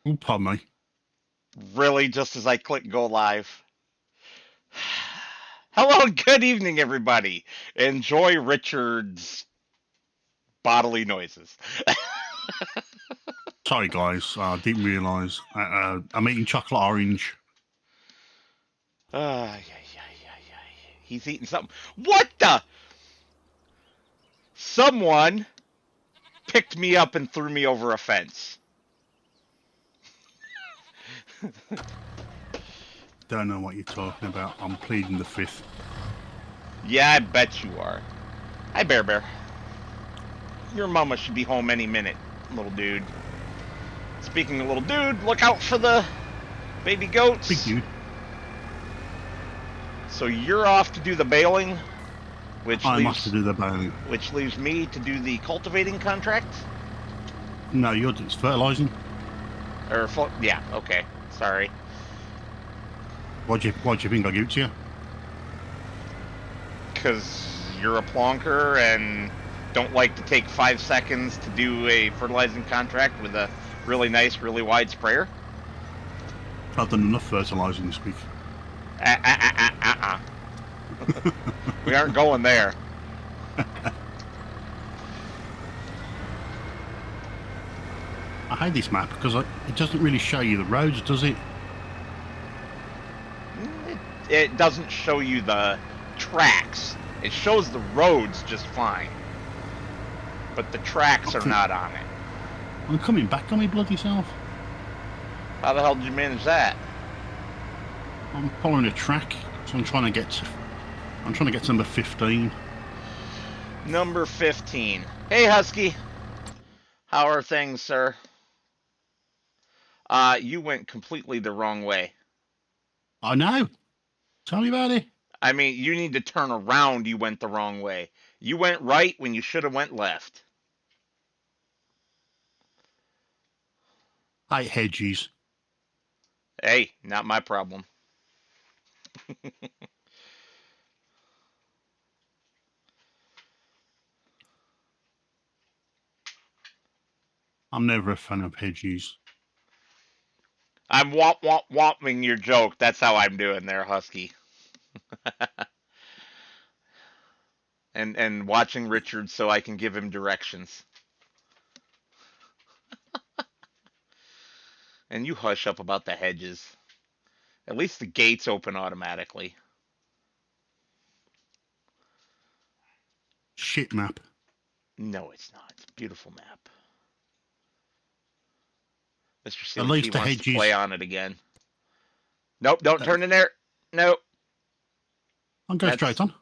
Oh, pardon me. Really, just as I click go live. Hello, good evening, everybody. Enjoy Richard's bodily noises. Sorry, guys. I didn't realise. I'm eating chocolate orange. Yeah, yeah, yeah, yeah. He's eating something. What the? Someone picked me up and threw me over a fence. Don't know what you're talking about. I'm pleading the fifth. Yeah, I bet you are. Hi, Bear Bear. Your mama should be home any minute, little dude. Speaking of little dude, look out for the baby Big goats. dude. So you're off to do the baling, which I'm off to leaves do the baling. me to do the cultivating contract. No, you're just fertilising. Yeah, okay. Sorry. What do you think I give it to you? Because you're a plonker and don't like to take 5 seconds to do a fertilizing contract with a really nice, really wide sprayer. I've done enough fertilising this week. We aren't going there. I hate this map because it doesn't really show you the roads, does it? It doesn't show you the tracks. It shows the roads just fine. But the tracks are not on it. I'm coming back on me bloody self. How the hell did you manage that? I'm following a track, so I'm trying to get to number 15. Number 15. Hey, Husky. How are things, sir? You went completely the wrong way. I know. Tell me about it. I mean, you need to turn around. You went the wrong way. You went right when you should have went left. I hate hedges. Hey, not my problem. I'm never a fan of hedges. I'm whopping your joke. That's how I'm doing there, Husky. and watching Richard so I can give him directions. And you hush up about the hedges. At least the gates open automatically. Shit map. No, it's not. It's a beautiful map. Mr. At CLT least the wants to hedges. play on it again. Nope, don't turn in there. Nope. I'll go straight on.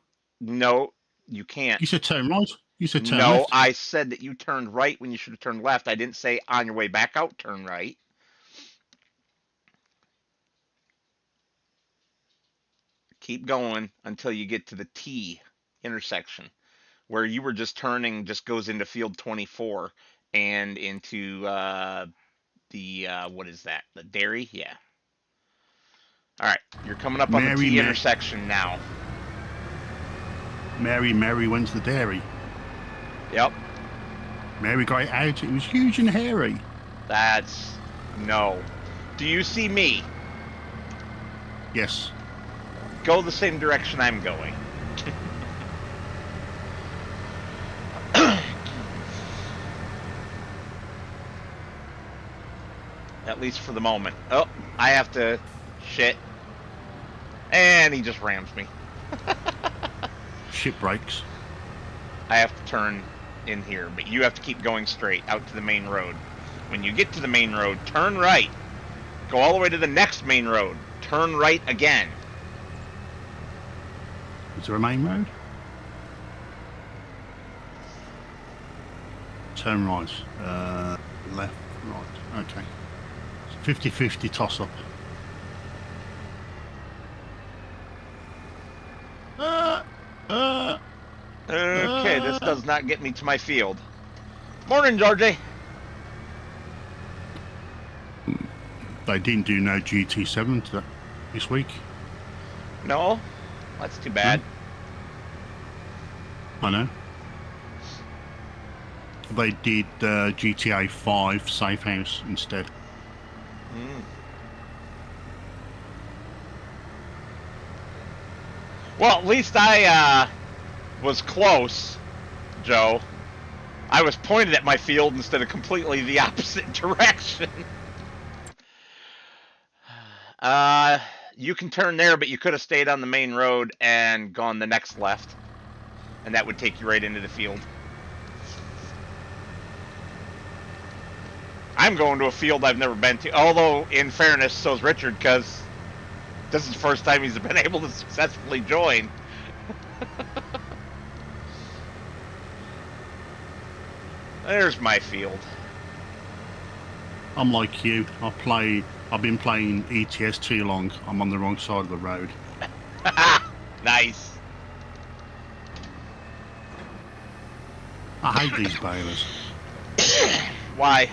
No, you can't. You said turn right. You said turn No, left. I said that you turned right when you should have turned left. I didn't say on your way back out, turn right. Keep going until you get to the T intersection where you were just turning, just goes into field 24 and into what is that? The dairy? Yeah. All right, you're coming up on the T intersection now. Mary went to the dairy. Yep. Mary got it out. It was huge and hairy. That's no. Do you see me? Yes. Go the same direction I'm going. At least for the moment. Oh, I have to... Shit. And he just rams me. Shit breaks. I have to turn in here, but you have to keep going straight out to the main road. When you get to the main road, turn right. Go all the way to the next main road. Turn right again. Is there a main road? Turn right. Left, right. Okay. 50-50 toss up. Okay, this does not get me to my field. Morning, Georgie. They didn't do no GT7 this week. No, that's too bad. No. I know. They did GTA 5 Safe House instead. Mm. Well, at least I was close, Joe. I was pointed at my field instead of completely the opposite direction. You can turn there, but you could have stayed on the main road and gone the next left, and that would take you right into the field. I'm going to a field I've never been to, although, in fairness, so's Richard, because this is the first time he's been able to successfully join. There's my field. I'm like you. I've been playing ETS too long. I'm on the wrong side of the road. Nice. I hate these balers. Why?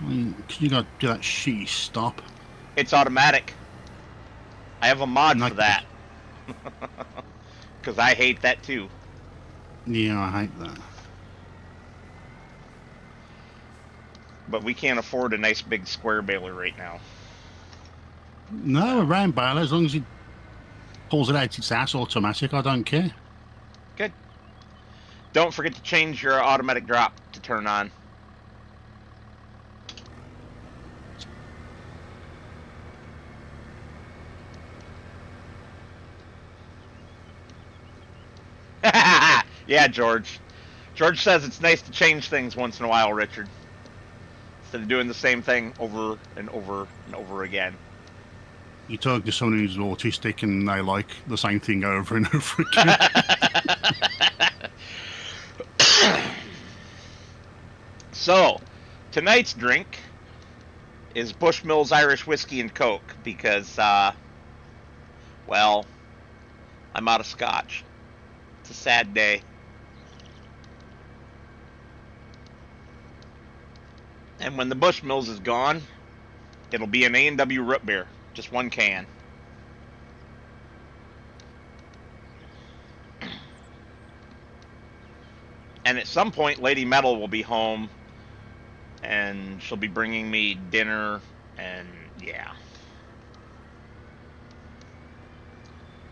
I mean, can you go do that shitty stop? It's automatic. I have a mod for that. Because I hate that too. Yeah, I hate that. But we can't afford a nice big square baler right now. No, a round baler, as long as it pulls it out its ass automatic, I don't care. Good. Don't forget to change your automatic drop to turn on. Yeah, George. George says it's nice to change things once in a while, Richard. Instead of doing the same thing over and over and over again. You talk to someone who's autistic and they like the same thing over and over again. So, tonight's drink is Bushmills Irish Whiskey and Coke because, well, I'm out of scotch. It's a sad day. And when the Bushmills is gone, it'll be an A&W root beer. Just one can. And at some point, Lady Metal will be home, and she'll be bringing me dinner, and yeah.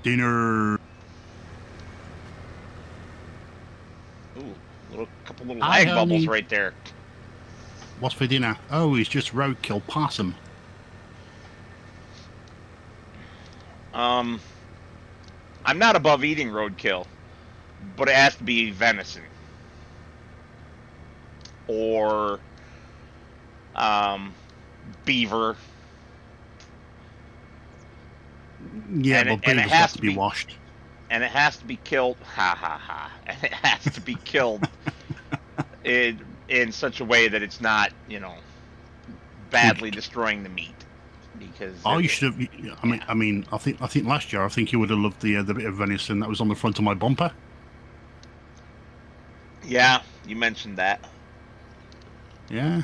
Dinner. Ooh, couple little lag bubbles right there. What's for dinner? Oh, it's just roadkill possum. I'm not above eating roadkill, but it has to be venison. Or, beaver. Yeah, but beavers have to be washed. And it has to be killed, and it has to be killed in such a way that it's not, badly destroying the meat. Because you should have. I mean, I think last year, I think you would have loved the bit of venison that was on the front of my bumper. Yeah, you mentioned that. Yeah.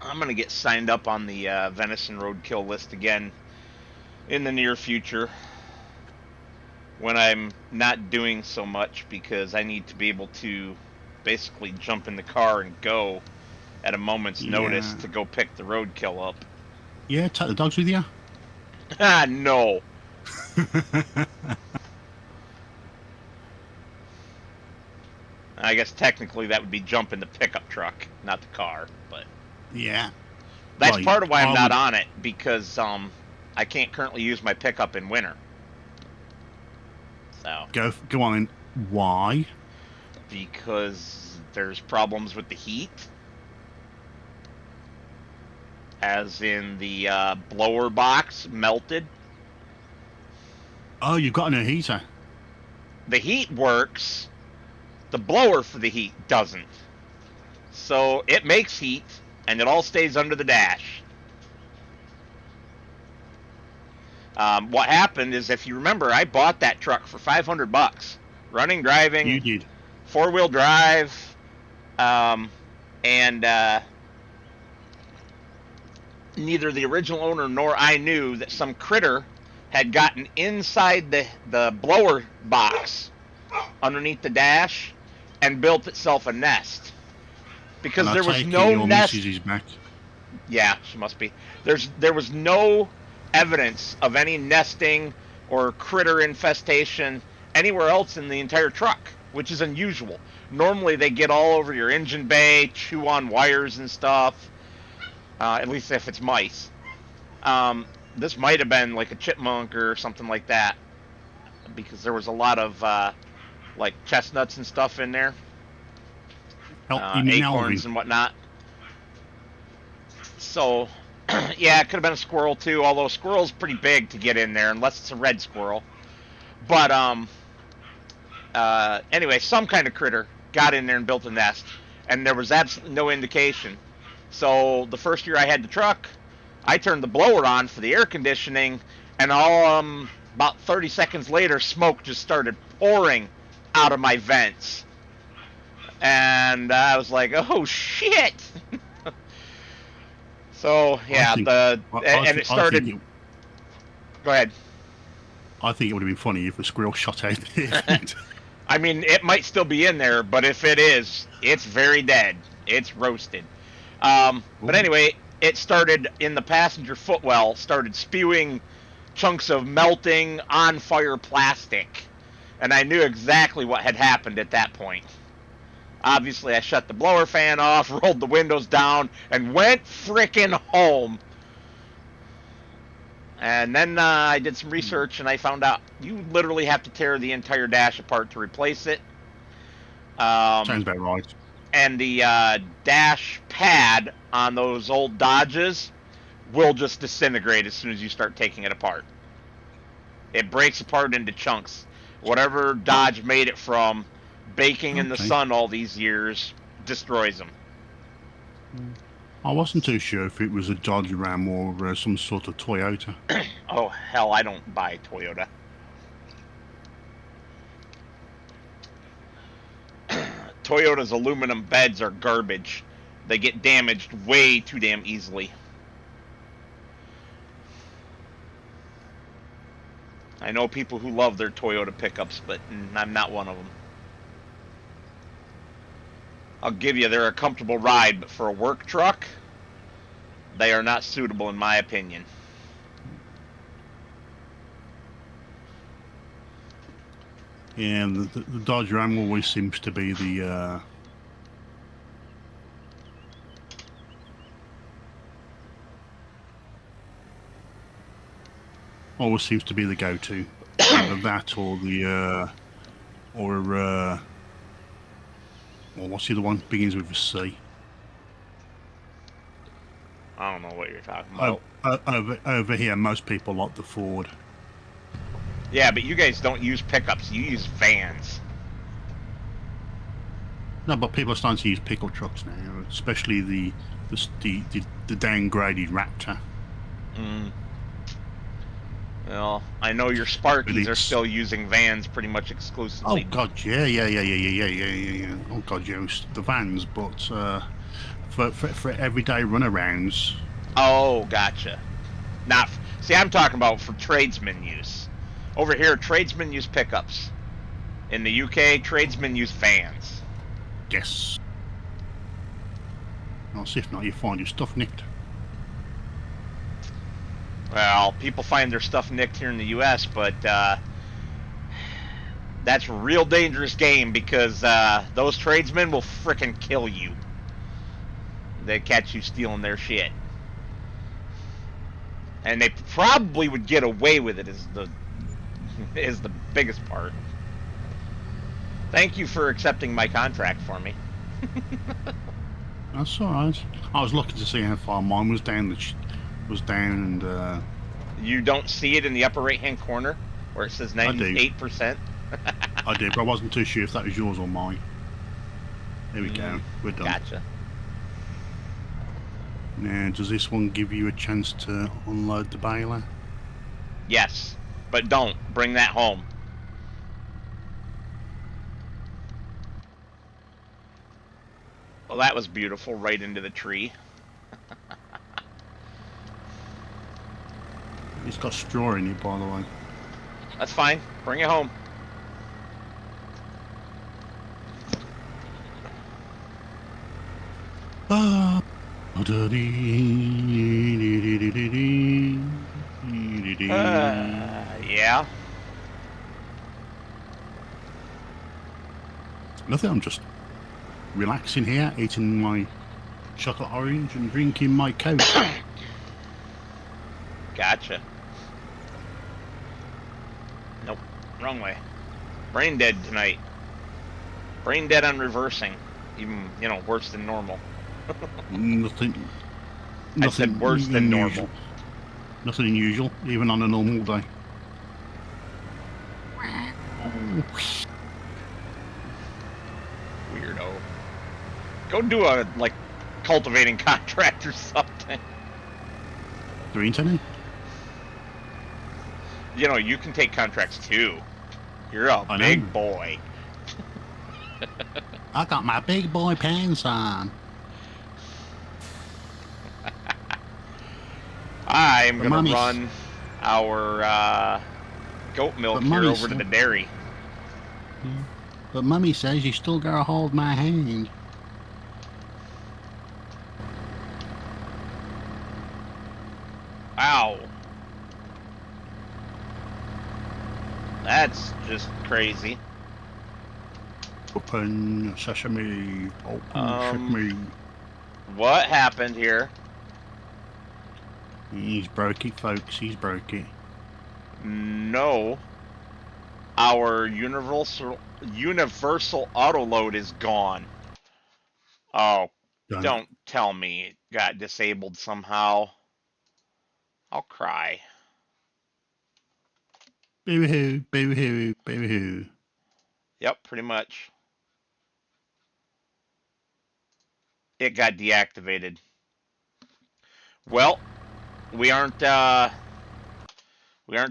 I'm gonna get signed up on the venison roadkill list again in the near future when I'm not doing so much, because I need to be able to basically jump in the car and go at a moment's notice to go pick the roadkill up. Yeah, take the dogs with you. No. I guess technically that would be jumping the pickup truck, not the car, but yeah, that's part of why I'm not on it, because I can't currently use my pickup in winter. So go on in. Why? Because there's problems with the heat, as in the blower box melted. Oh, you've got a new heater. The heat works. The blower for the heat doesn't. So it makes heat, and it all stays under the dash. What happened is, if you remember, I bought that truck for $500. Running, driving. You did. 4-wheel drive. And neither the original owner nor I knew that some critter had gotten inside the blower box underneath the dash and built itself a nest. because And I there was take it no your nest. missus is back. Yeah, she must be. There was no evidence of any nesting or critter infestation anywhere else in the entire truck, which is unusual. Normally they get all over your engine bay, chew on wires and stuff. At least if it's mice. This might have been like a chipmunk or something like that, because there was a lot of like chestnuts and stuff in there, You mean Alvin? acorns and whatnot. So, yeah, it could have been a squirrel too. Although a squirrel's pretty big to get in there, unless it's a red squirrel. But anyway, some kind of critter got in there and built a nest, and there was absolutely no indication. So the first year I had the truck, I turned the blower on for the air conditioning, and all about 30 seconds later, smoke just started pouring out of my vents, and I was like, "Oh shit!" So yeah, and it started. Go ahead. I think it would have been funny if a squirrel shot out there. I mean, it might still be in there, but if it is, it's very dead. It's roasted. But anyway, it started in the passenger footwell, started spewing chunks of melting, on-fire plastic. And I knew exactly what had happened at that point. Obviously, I shut the blower fan off, rolled the windows down, and went frickin' home. And then I did some research, and I found out you literally have to tear the entire dash apart to replace it. Sounds about right. And the dash pad on those old Dodges will just disintegrate as soon as you start taking it apart. It breaks apart into chunks. Whatever Dodge made it from, baking in the sun all these years, destroys them. I wasn't too sure if it was a Dodge Ram or some sort of Toyota. Oh, hell, I don't buy Toyota. Toyota's aluminum beds are garbage. They get damaged way too damn easily. I know people who love their Toyota pickups, but I'm not one of them. I'll give you, they're a comfortable ride, but for a work truck, they are not suitable in my opinion. Yeah, the Dodge Ram always seems to be the always seems to be the go-to. Either that or the or well, what's the other one? Begins with a C. I don't know what you're talking about. Over here, most people like the Ford. Yeah, but you guys don't use pickups. You use vans. No, but people are starting to use pickup trucks now, especially the downgraded Raptor. Well, I know your Sparkies are still using vans pretty much exclusively. Oh God, yeah. Oh God, yes, the vans, but for everyday runarounds. Oh, gotcha. Not see, I'm talking about for tradesmen use. Over here, tradesmen use pickups. In the UK, tradesmen use vans. Yes. Well, see if not, you find your stuff nicked. Well, people find their stuff nicked here in the U.S., but that's a real dangerous game because those tradesmen will frickin' kill you. They catch you stealing their shit. And they probably would get away with it is the biggest part. Thank you for accepting my contract for me. That's alright. I was looking to see how far mine was down. And you don't see it in the upper right-hand corner where it says 98%. I did, but I wasn't too sure if that was yours or mine. There we go. We're done. Gotcha. Now, does this one give you a chance to unload the baler? Yes, but don't bring that home. Well, that was beautiful, right into the tree. It's got straw in it, by the way. That's fine. Bring it home. Ah. Yeah. Nothing, I'm just relaxing here, eating my chocolate orange and drinking my Coke. Gotcha. Nope. Wrong way. Brain dead tonight. Brain dead on reversing. Even, worse than normal. Nothing. I said worse than normal. Nothing unusual, even on a normal day. Weirdo. Go do a, cultivating contract or something. There ain't any. You can take contracts too. You're a big boy. I got my big boy pants on. I'm going to run our goat milk here over to the dairy. Yeah. But Mummy says you still gotta hold my hand. Ow. That's just crazy. Open sesame. Open sesame. What happened here? He's broke it, folks. He's broke it. No. Our universal auto load is gone. Oh, don't tell me it got disabled somehow. I'll cry. Baby hoo, baby hoo, baby hoo. Yep, pretty much. It got deactivated. Well, we aren't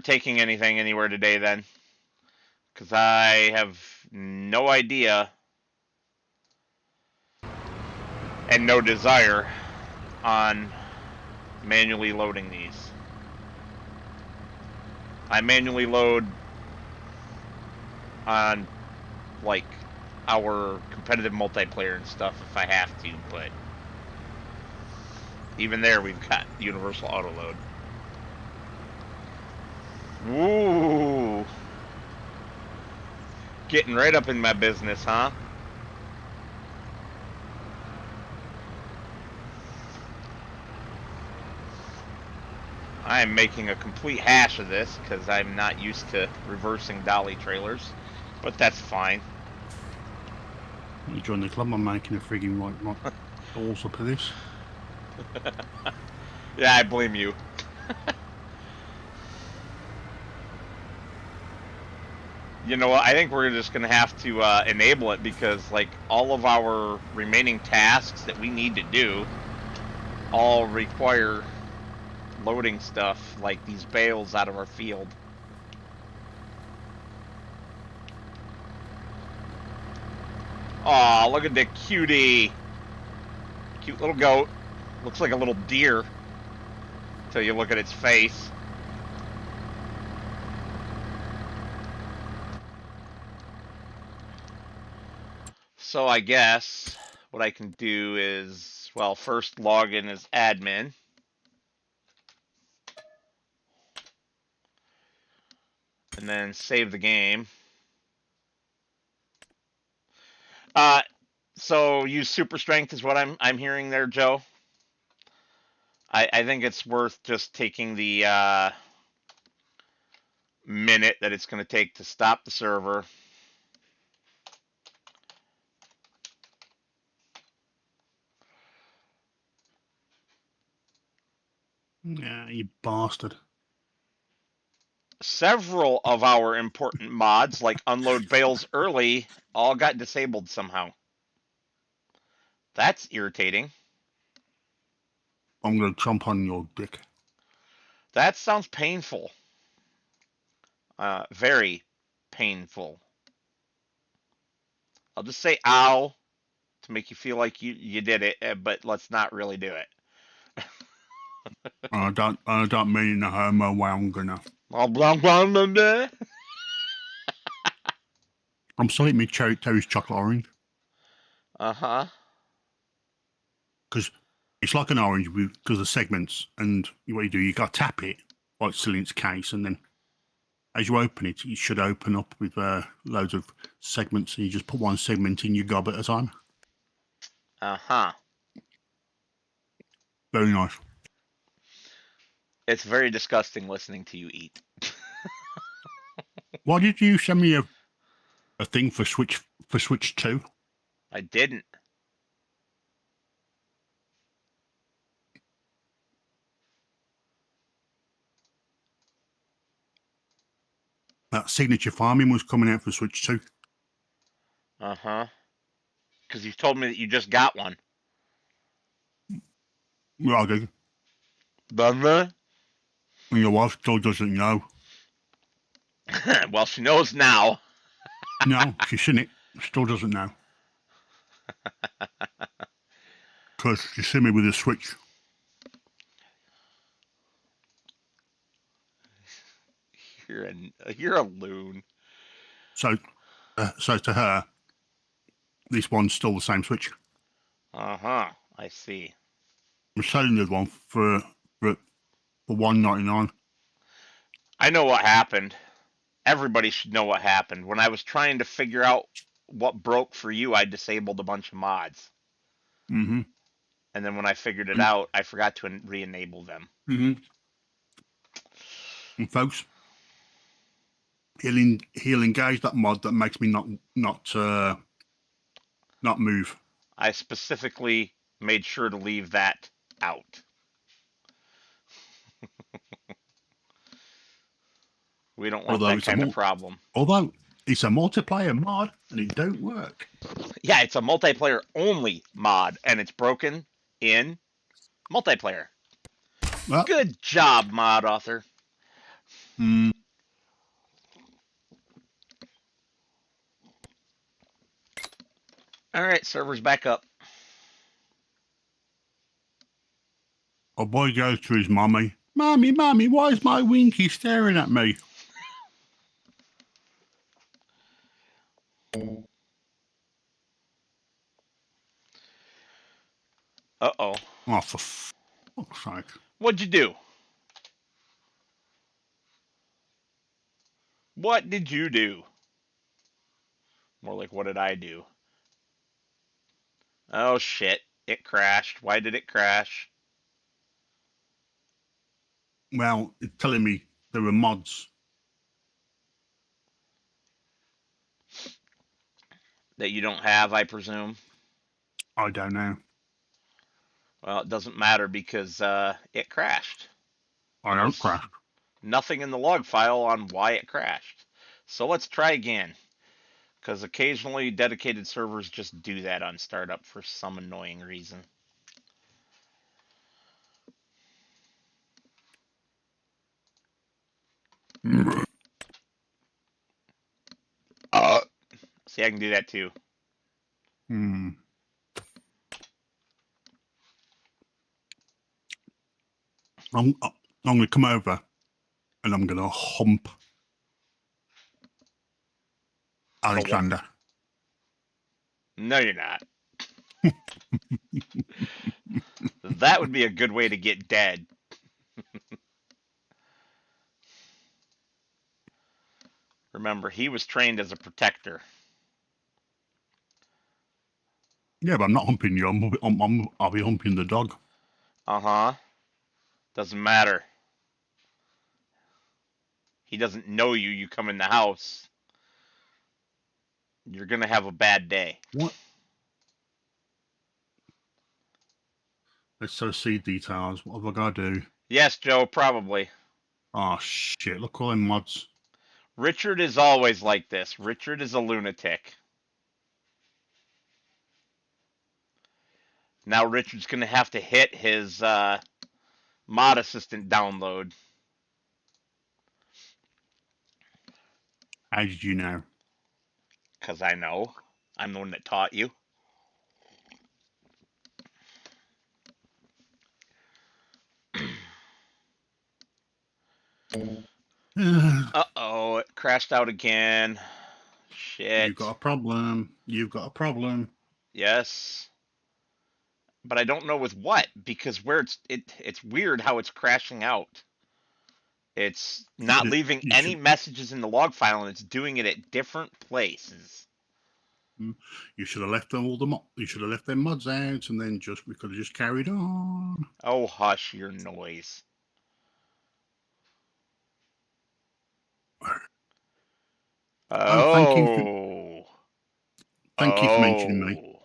taking anything anywhere today then, because I have no idea and no desire on manually loading these. I manually load on our competitive multiplayer and stuff if I have to, but even there we've got universal auto load. Ooh. Getting right up in my business, huh? I am making a complete hash of this because I'm not used to reversing dolly trailers, but that's fine. You join the club, I'm making a frigging right balls up of this. Yeah, I blame you. You know what? I think we're just going to have to enable it because, all of our remaining tasks that we need to do all require loading stuff, like these bales out of our field. Aw, look at the cutie. Cute little goat. Looks like a little deer until you look at its face. So I guess what I can do is, well, first log in as admin. And then save the game. So use super strength is what I'm hearing there, Joe. I think it's worth just taking the minute that it's going to take to stop the server. Yeah, you bastard. Several of our important mods, like unload bales early, all got disabled somehow. That's irritating. I'm gonna jump on your dick. That sounds painful. Very painful. I'll just say ow to make you feel like you did it, but let's not really do it. I don't mean to homo way I'm gonna. I'm sorry, me toast chocolate orange. Uh-huh. because it's like an orange because of segments. And what you do, you got to tap it while it's still in its case, and then as you open it, it should open up with loads of segments, and you just put one segment in your gob at a time. Very nice. It's very disgusting listening to you eat. Why did you send me a thing for Switch 2? I didn't. That Signature Farming was coming out for Switch 2. Because you told me that you just got one. Well, I did. And your wife still doesn't know. well, she knows now. No, she's seen it. Still doesn't know. Because she see me with a Switch. You're a loon. So to her, this one's still the same Switch. I see. I'm selling the one for $1.99. I know what happened. Everybody should know what happened. When I was trying to figure out what broke for you, I disabled a bunch of mods. Mm-hmm. And then when I figured it out, I forgot to re-enable them. Mm-hmm. And folks, he'll engage that mod that makes me not move. I specifically made sure to leave that out. We don't want that kind of problem. Although it's a multiplayer mod and it don't work. Yeah, it's a multiplayer only mod and it's broken in multiplayer. Well, good job, mod author. All right, server's back up. A boy goes to his mummy. Mommy, why is my Winky staring at me? Uh-oh. Oh, for fuck's sake. What'd you do? What did you do? More like, what did I do? Oh, shit. It crashed. Why did it crash? Well, it's telling me there were mods. That you don't have, I presume? I don't know. Well, it doesn't matter because it crashed. I don't crash. Nothing in the log file on why it crashed. So let's try again. Because occasionally dedicated servers just do that on startup for some annoying reason. See, I can do that too. I'm going to come over and I'm going to hump Alexander. No, you're not. That would be a good way to get dead. Remember, he was trained as a protector. Yeah, but I'm not humping you. I'll be humping the dog. Doesn't matter. He doesn't know you. You come in the house. You're going to have a bad day. What? Let's see details. What have I got to do? Yes, Joe, probably. Oh, shit. Look all them mods. Richard is always like this. Richard is a lunatic. Now Richard's going to have to hit his mod assistant download. How did you know? Because I know. I'm the one that taught you. Uh-oh, it crashed out again. Shit. You've got a problem. You've got a problem. Yes. but I don't know with what, because where it's weird how it's crashing out. It's You not should, leaving you any should, messages in the log file, and it's doing it at different places. you should have left them you should have left them mods out, and then we could have just carried on. Oh, hush your noise. Oh, Oh. thank you for mentioning me. Oh.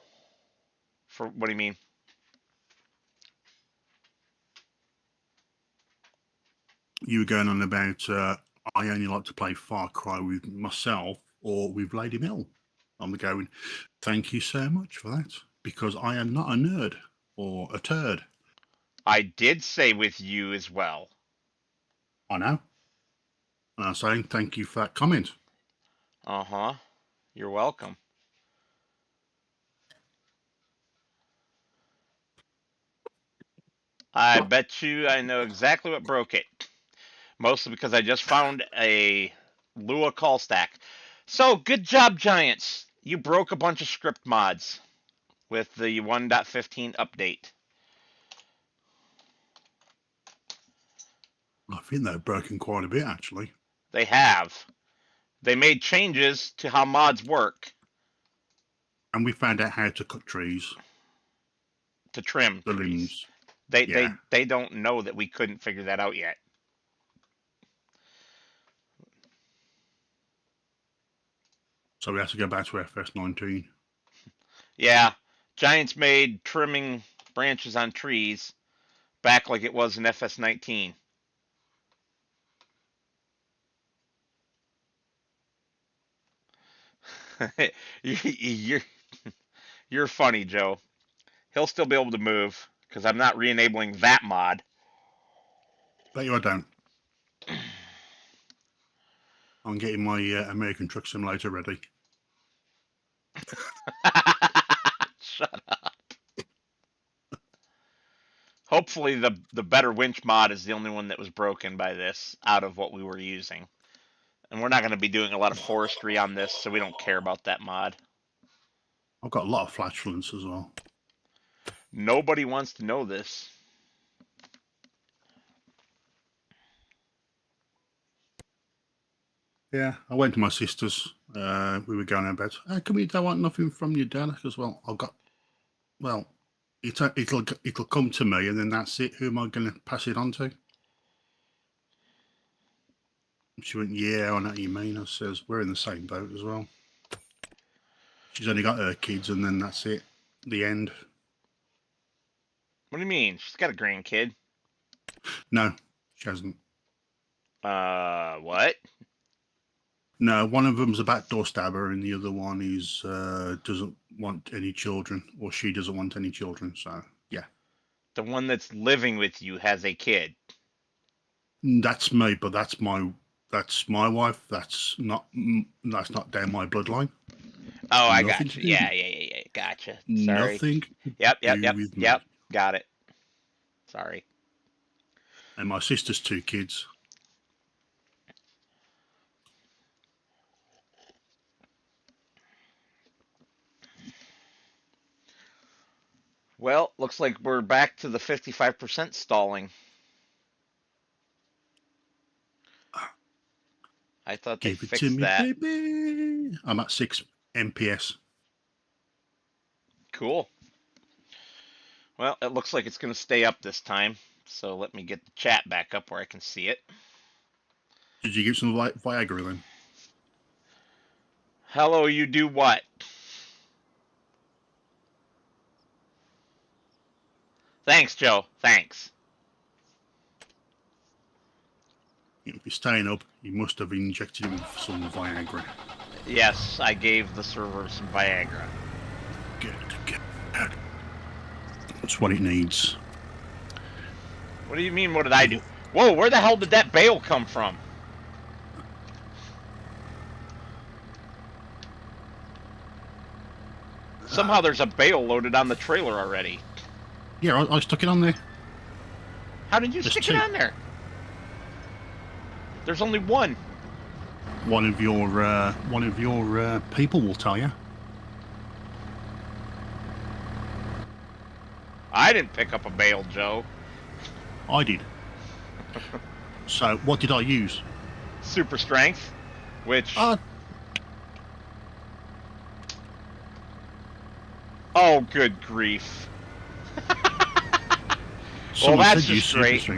For what do you mean? You were going on about I only like to play Far Cry with myself or with Lady Mill. I'm going, thank you so much for that, because I am not a nerd or a turd. I did say with you as well. I know. And I'm saying thank you for that comment. Uh-huh. You're welcome. I bet you I know exactly what broke it. Mostly because I just found a Lua call stack. So, good job, Giants. You broke a bunch of script mods with the 1.15 update. I think they've broken quite a bit, actually. They have. They made changes to how mods work. And we found out how to cut trees. To trim the trees. limbs. They don't know that we couldn't figure that out yet. So we have to go back to FS19. Yeah, Giants made trimming branches on trees back like it was in FS19. you're you're funny, Joe. He'll still be able to move because I'm not re-enabling that mod. Bet you I don't. I'm getting my American Truck Simulator ready. Shut up. Hopefully the better winch mod is the only one that was broken by this out of what we were using. And we're not going to be doing a lot of forestry on this, so we don't care about that mod. I've got a lot of flatulence as well. Nobody wants to know this. Yeah, I went to my sister's. We were going about. Don't want nothing from you, Dad. Because it'll come to me, and then that's it. Who am I going to pass it on to? She went, yeah, I know what you mean. I says, we're in the same boat as well. She's only got her kids, and then that's it. The end. What do you mean? She's got a grandkid. No, she hasn't. What? No, one of them's a backdoor stabber, and the other one is doesn't want any children, or she doesn't want any children. So yeah, The one that's living with you has a kid. that's me, but that's my wife. That's not down my bloodline. Oh, I got you. Yeah. Gotcha. Sorry. Nothing. Yep. Got it. Sorry. And my sister's 2 kids. Well, looks like we're back to the 55% stalling. I thought they Give it fixed to me, that. baby. I'm at 6 MPS. Cool. Well, it looks like it's going to stay up this time. So let me get the chat back up where I can see it. Did you get some Viagra then? Hello, you do what? Thanks, Joe. Thanks. If you're staying up, you must have injected him with some Viagra. Yes, I gave the server some Viagra. Good. That's what it needs. What do you mean, what did I do? Whoa, where the hell did that bale come from? Somehow there's a bale loaded on the trailer already. Yeah, I stuck it on there. How did you stick it on there? There's only one. One of your people will tell you. I didn't pick up a bale, Joe. I did. So what did I use? Super strength, which... oh, good grief. Well, that's just great.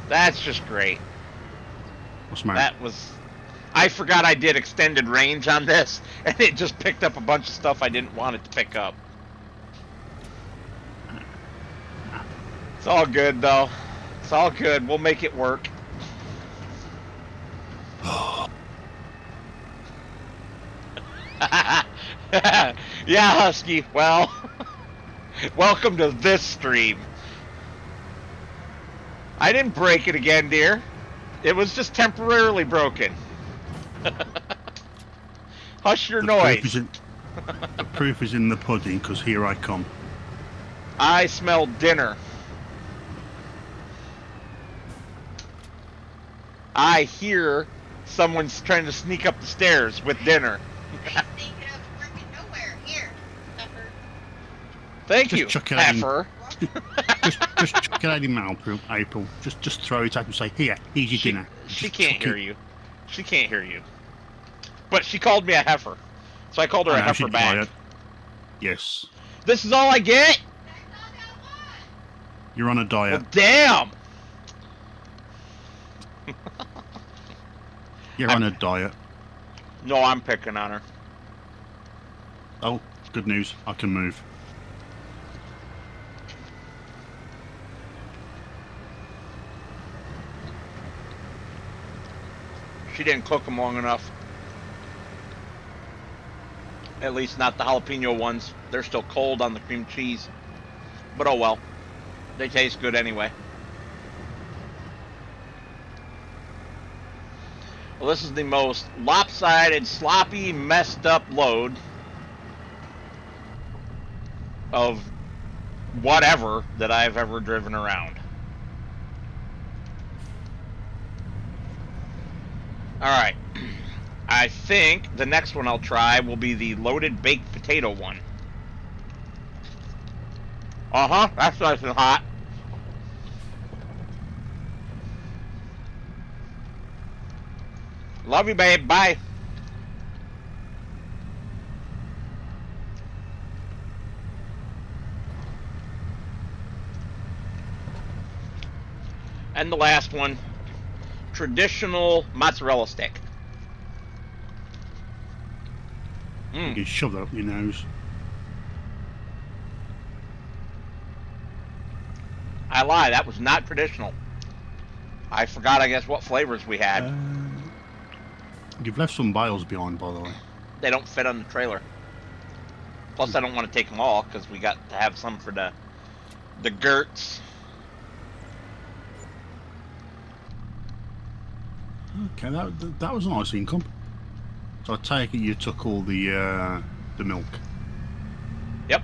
That's just great. What's the matter? That was... I forgot I did extended range on this, and it just picked up a bunch of stuff I didn't want it to pick up. It's all good, though. It's all good. We'll make it work. Yeah, Husky. Well, welcome to this stream. I didn't break it again, dear. It was just temporarily broken. Hush your noise. The proof is in the pudding, because here I come. I smell dinner. I hear someone's trying to sneak up the stairs with dinner. I ain't sneaking up freaking nowhere. Here, heifer. Thank Just you, chuck it heifer. just chuck it out in mouth, April. Just throw it out and say, here, here's your dinner. She Just can't chuck hear it. you. She can't hear you. But she called me a heifer. So I called her I a know, heifer she's back. tired. Yes. This is all I get? You're on a diet. Well, damn! You're on a diet. No, I'm picking on her. Oh, good news. I can move. She didn't cook them long enough. At least not the jalapeno ones. They're still cold on the cream cheese. But oh well. They taste good anyway. Well, this is the most lopsided, sloppy, messed up load of whatever that I've ever driven around. Alright. I think the next one I'll try will be the loaded baked potato one. Uh-huh, that's nice and hot. Love you, babe. Bye. And the last one, traditional mozzarella stick. You can shove that up your nose. I lie, that was not traditional. I forgot, I guess, what flavors we had. You've left some bales behind, by the way. They don't fit on the trailer. Plus, I don't want to take them all, because we got to have some for the Gerts. Okay, that was a nice income. So I take it you took all the milk. Yep.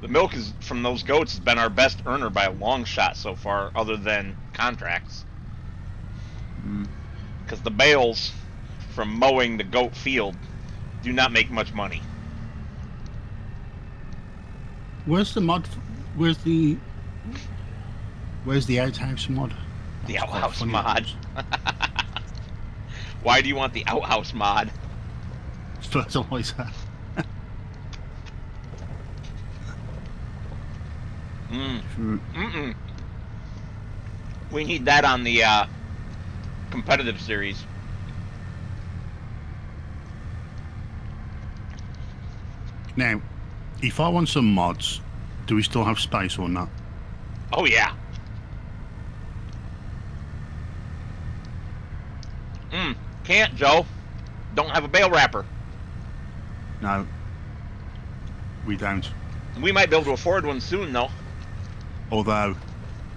The milk is from those goats has been our best earner by a long shot so far, other than contracts. Because the bales from mowing the goat field do not make much money. Where's the mod? Where's the outhouse mod? The That's quite outhouse funny. mod. Why do you want the outhouse mod? Fertilizer. We need that on the competitive series. Now, if I want some mods, do we still have space or not? Oh yeah. Can't, Joe. Don't have a bale wrapper. No, we don't. We might be able to afford one soon, though. Although,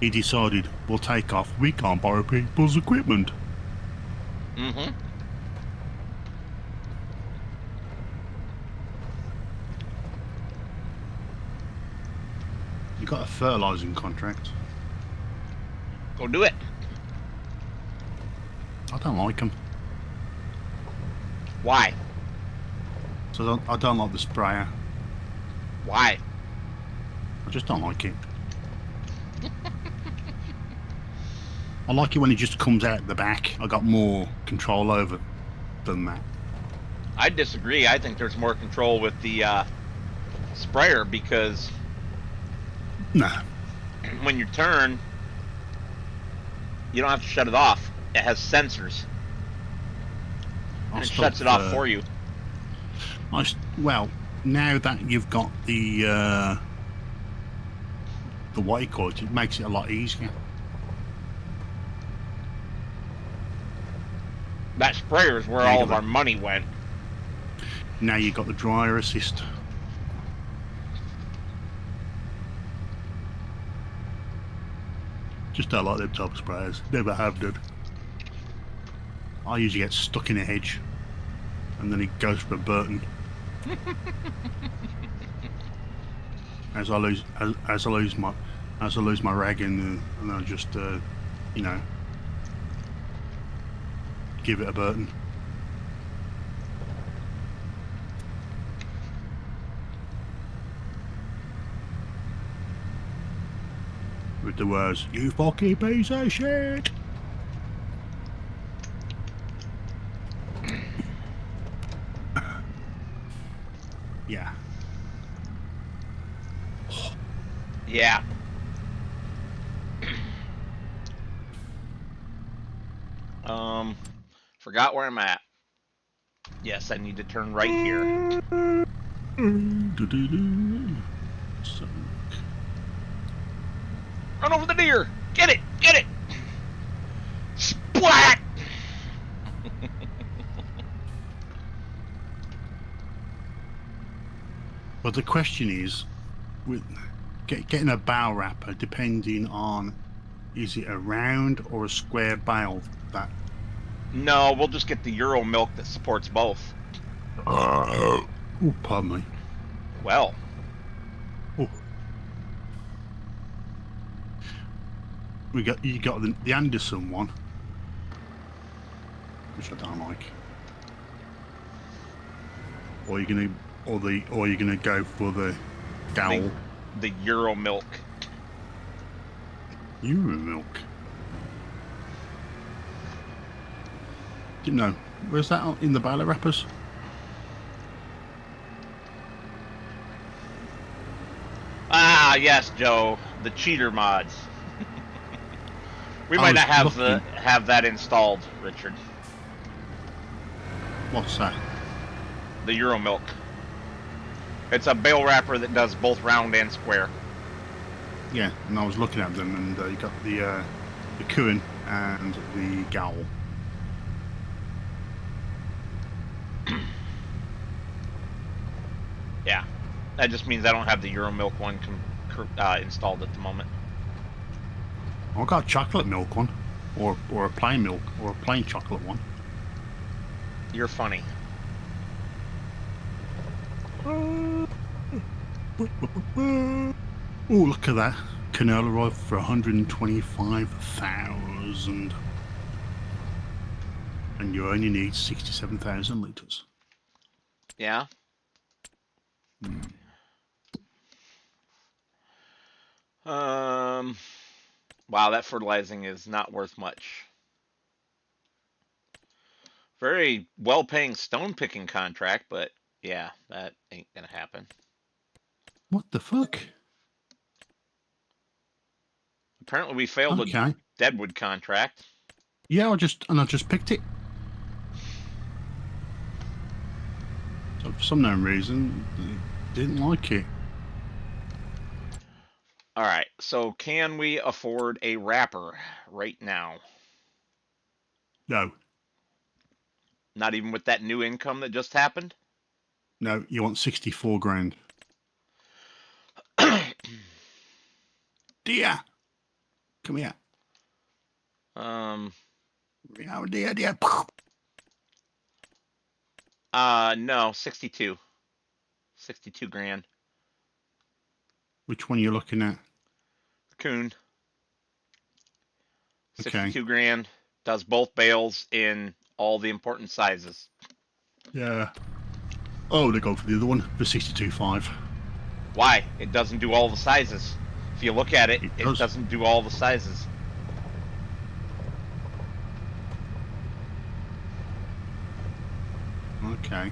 he decided we'll take off. We can't borrow people's equipment. Mm-hmm. You got a fertilizing contract. Go do it. I don't like them. Why? So I don't like the sprayer. Why? I just don't like it. I like it when it just comes out the back. I got more control over than that. I disagree. I think there's more control with the sprayer because Nah. when you turn, you don't have to shut it off. It has sensors. And it shuts it off for you. Well, now that you've got the what you call it, it makes it a lot easier. That sprayer is where all of our money went. Now you've got the dryer assist. Just don't like them top sprayers. Never have done. I usually get stuck in a hedge, and then it goes for a Burton. as I lose my rag and I just you know, give it a Burton. With the words, "You fucking piece of shit." Yeah. Yeah. Forgot where I'm at. Yes, I need to turn right here. So, Run over the deer! Get it! Get it! Splat! but the question is, with getting a bale wrapper, depending on, is it a round or a square bale? That. No, we'll just get the Euro milk that supports both. Oh, pardon me. Well. Oh. You got the Anderson one, which I don't like. Or you're gonna go for the Gowl. The Euro milk. Euro milk. Didn't know. Where's that in the bale wrappers? Ah, yes, Joe. The cheater mods. We might not have that installed, Richard. What's that? The Euro milk. It's a bale wrapper that does both round and square. Yeah, and I was looking at them, and you got the Kuhn and the Gowl. Yeah, that just means I don't have the Euro milk one installed at the moment. I got a chocolate milk one, or a plain milk, or a plain chocolate one. You're funny. Oh, look at that canola oil for 125,000, and you only need 67,000 liters. Yeah. Wow, that fertilizing is not worth much. Very well-paying stone picking contract, but yeah, that ain't gonna happen. What the fuck? Apparently, we failed a deadwood contract. Yeah, I just picked it. So for some known reason, didn't like it. All right, so can we afford a wrapper right now? No. Not even with that new income that just happened? No, you want 64 grand. Dear, come here. Dear. No, 62. 62 grand. Which one are you looking at? Coon. 62 Okay. grand. Does both bales in all the important sizes. Yeah. Oh, they go for the other one for 62.5. Why? It doesn't do all the sizes. If you look at it, It it does. doesn't do all the sizes. Okay.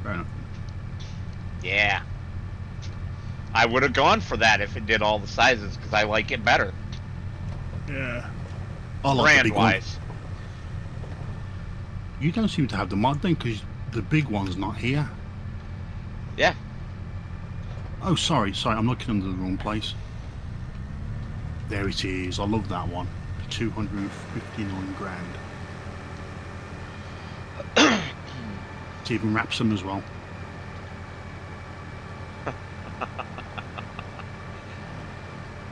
Fair enough. Yeah. I would have gone for that if it did all the sizes, because I like it better. Yeah. I like the big one. Brand-wise. You don't seem to have the mod then, because the big one's not here. Yeah. Oh, sorry, I'm looking under the wrong place. There it is. I love that one. 259 grand. It even wraps them as well.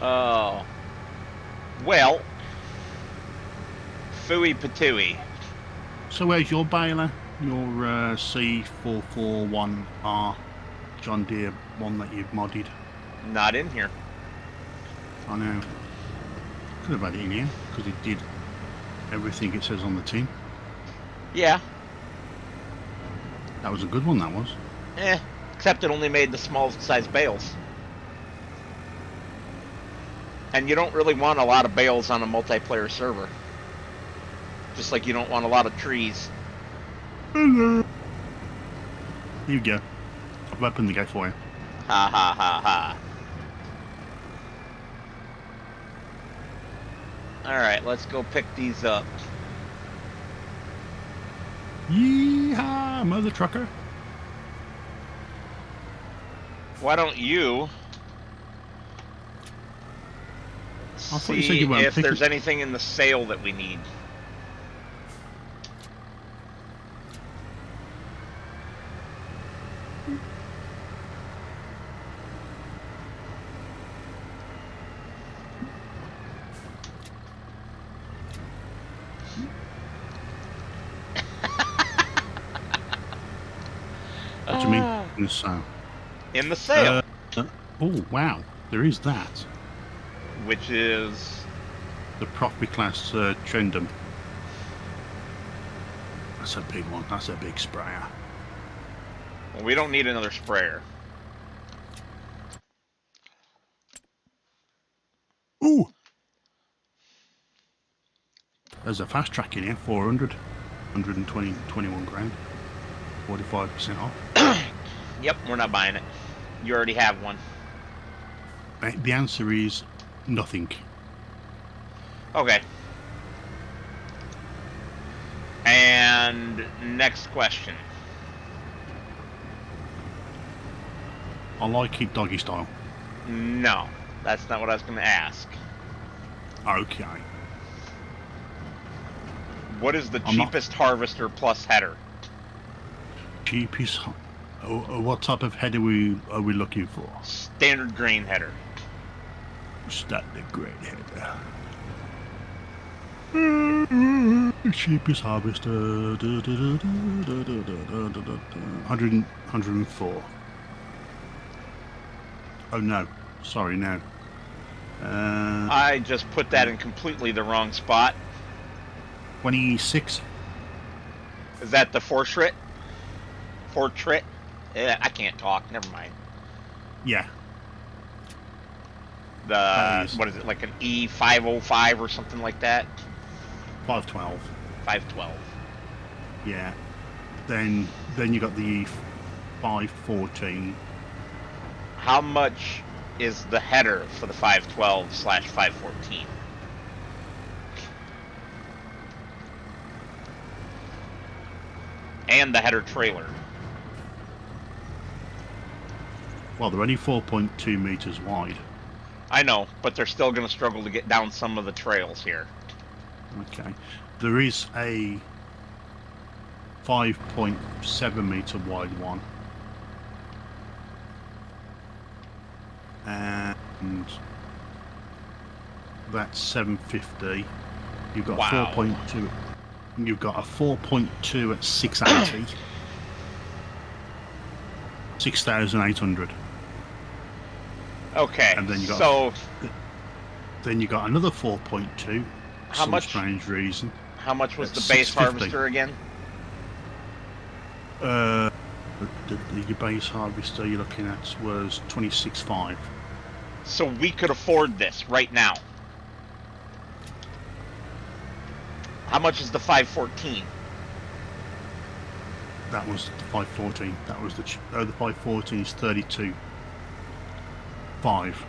Oh. Well. Fooey patooey. So where's your baler? Your C441R John Deere one that you've modded? Not in here. I know. Could have had it in here, because it did everything it says on the tin. Yeah. That was a good one, that was. Except it only made the small size bales. And you don't really want a lot of bales on a multiplayer server. Just like you don't want a lot of trees. Hello. Here you go. I've opened the gate for you. Ha ha ha ha. Alright, let's go pick these up. Yeehaw, mother trucker. Why don't you thought you said see you weren't if picking- there's anything in the sale that we need? What do you mean? In the sale? In the sale, Oh, wow. There is that. which is The Property Class Trendum. That's a big one. That's a big sprayer. well, we don't need another sprayer. Ooh! There's a fast track in here. 400. 120, 21 grand. 45% off. Yep, we're not buying it. You already have one. The answer is nothing. Okay. And next question. I like it doggy style. No, that's not what I was going to ask. Okay. What is the I'm not- cheapest harvester plus header? Cheapest. What type of head are we looking for? Standard grain header. Start the great header. Cheapest harvester. 104. Oh no. Sorry, no. I just put that in completely the wrong spot. 26. Is that the Fortrit? Fortrit? I can't talk. Never mind. Yeah. The is. what is it? Like an E505 or something like that? 512. 512. Yeah. Then you got the 514. How much is the header for the 512/514? And the header trailer. Well, they're only 4.2 meters wide. I know, but they're still going to struggle to get down some of the trails here. Okay. There is a 5.7 meter wide one. And that's 750. You've got Wow. 4.2. You've got a 4.2 at 680. 6,800. Okay, And then you got- so Then you got another 4.2. How Some much- strange reason. how much was That's the base 650. harvester again? Your base harvester you're looking at was 26.5. So we could afford this right now. How much is the 514? That was the 514. That was the 514 is 32. 5.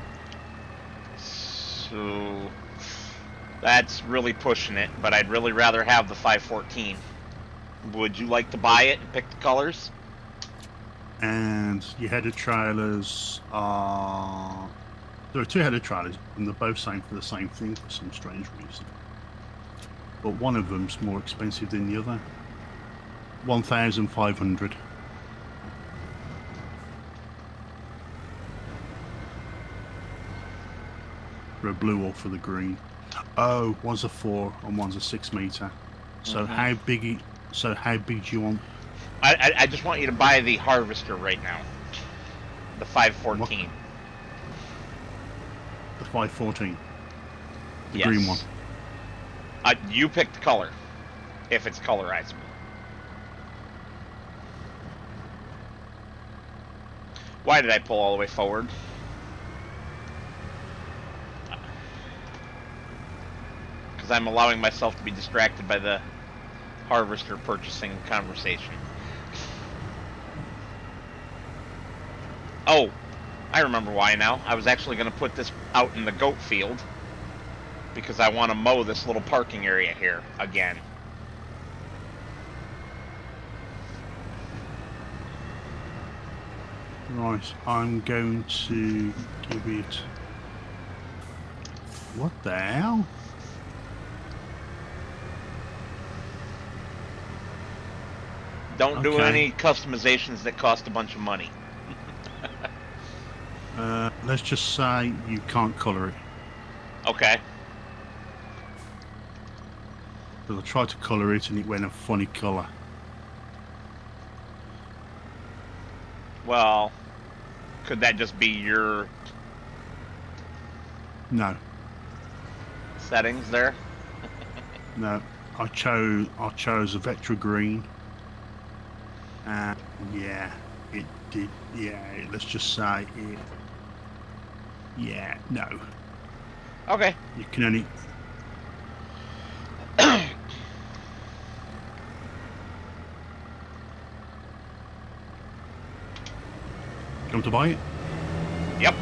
So that's really pushing it, but I'd really rather have the 514. Would you like to buy it and pick the colors? And your header trailers are... There are 2 header trailers, and they're both saying for the same thing for some strange reason. But one of them's more expensive than the other. 1,500. For a blue or for the green. Oh, one's a 4 and one's a 6 meter. So how big? How big do you want? I just want you to buy the harvester right now. The 514. The 514. The Yes. green one. You pick the color, if it's colorizable. Why did I pull all the way forward? Because I'm allowing myself to be distracted by the harvester purchasing conversation. Oh, I remember why now. I was actually going to put this out in the goat field because I want to mow this little parking area here again. Right, I'm going to give it... What the hell? Don't do Okay. any customizations that cost a bunch of money. Let's just say you can't colour it. Okay. Because I tried to colour it and it went a funny colour. Well, could that just be your No, settings there? no. I chose a Vectra green. And yeah, it did. Yeah, let's just say it. Yeah, no. Okay. You can only. Come to buy it? Yep.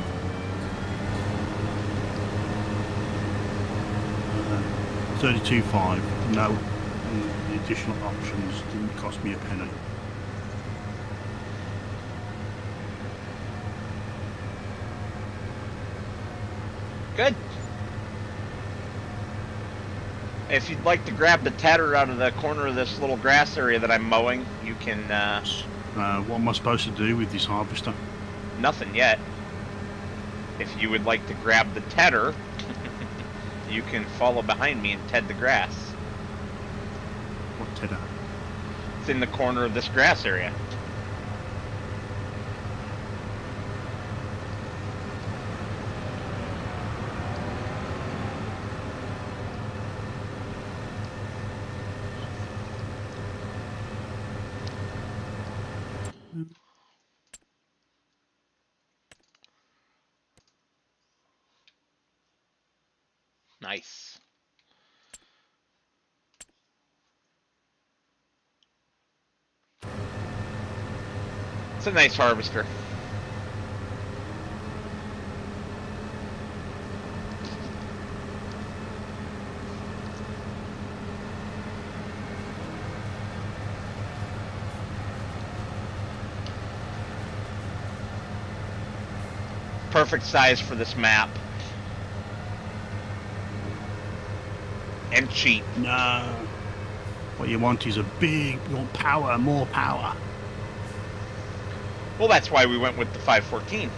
32.5. No. And the additional options didn't cost me a penny. Good. If you'd like to grab the tatter out of the corner of this little grass area that I'm mowing, you can, What am I supposed to do with this harvester? nothing yet. If you would like to grab the tedder, you can follow behind me and ted the grass. What tedder? It's in the corner of this grass area. Nice. It's a nice harvester. Perfect size for this map. And cheap. No. What you want is you want power, more power. Well, that's why we went with the 514.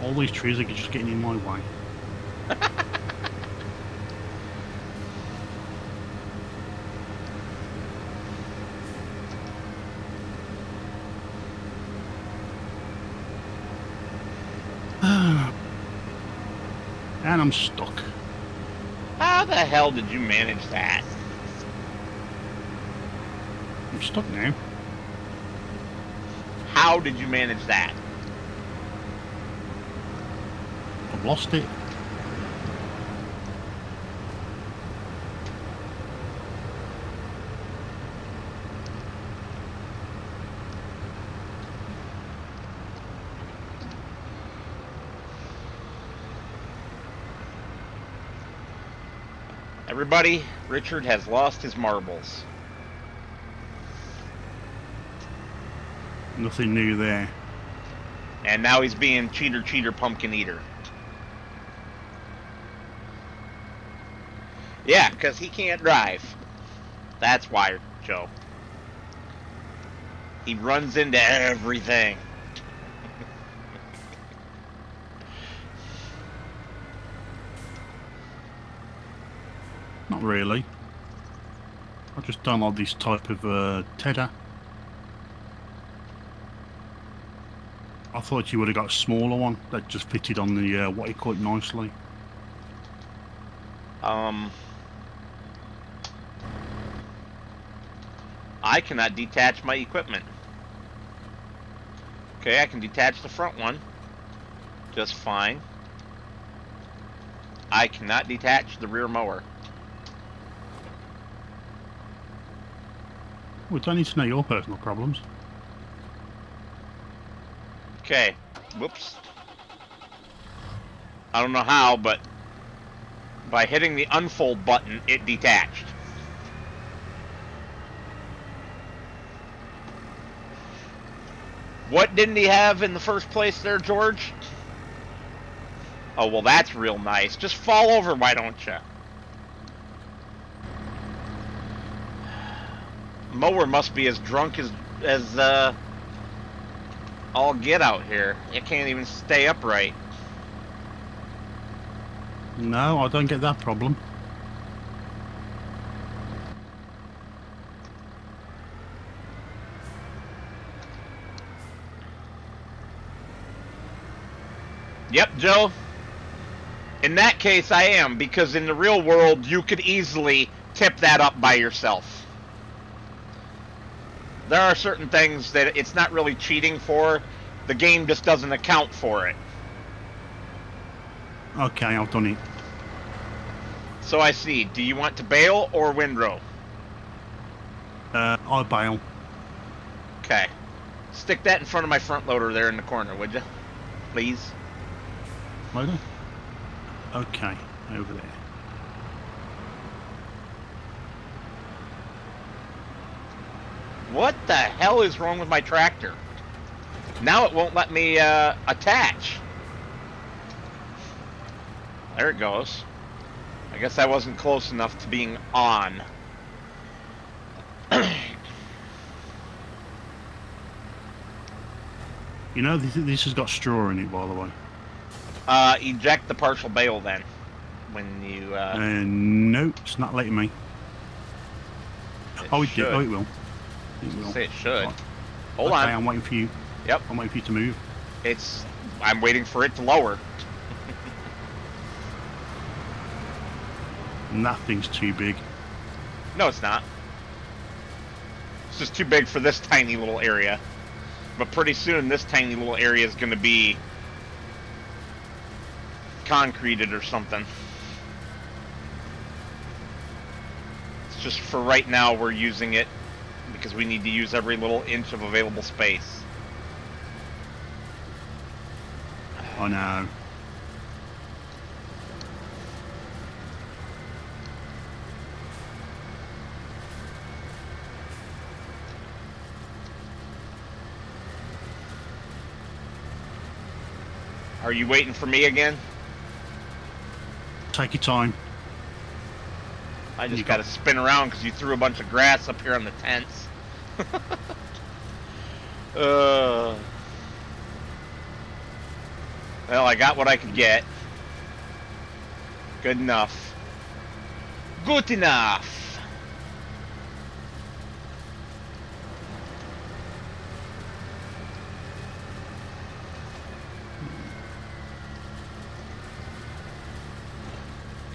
All these trees are just getting in my way. And I'm stuck. How the hell did you manage that? I'm stuck now. How did you manage that? I've lost it. Everybody, Richard has lost his marbles. Nothing new there. And now he's being cheater, pumpkin eater. Yeah, because he can't drive. That's why, Joe. He runs into everything. Not really. I just don't like this type of tedder. I thought you would have got a smaller one that just fitted on the what you call it nicely. I cannot detach my equipment. Okay, I can detach the front one just fine. I cannot detach the rear mower. We don't need to know your personal problems. Okay, whoops. I don't know how, but by hitting the unfold button, it detached. What didn't he have in the first place there, George? Oh, well, that's real nice. Just fall over, why don't you? Mower must be as drunk as all get out here. It can't even stay upright. No, I don't get that problem. Yep, Joe. In that case, I am, because in the real world, you could easily tip that up by yourself. There are certain things that it's not really cheating for. The game just doesn't account for it. Okay, I've done it. So I see. Do you want to bail or windrow? I bail. Okay. Stick that in front of my front loader there in the corner, would you? Please. Loader? Okay, over there. What the hell is wrong with my tractor? Now it won't let me attach. There it goes. I guess I wasn't close enough to being on. You know, this has got straw in it, by the way. Eject the partial bail then. When you... No, it's not letting me. Oh, it did. Oh, it will. It will. Say it should. Right. Hold okay, on. I'm waiting for you. Yep. I'm waiting for you to move. I'm waiting for it to lower. Nothing's too big. No, it's not. It's just too big for this tiny little area. But pretty soon, this tiny little area is going to be concreted or something. It's just for right now, we're using it because we need to use every little inch of available space. I know. Are you waiting for me again? Take your time. I just got to spin around because you threw a bunch of grass up here on the tents. Well, I got what I could get. Good enough. Good enough.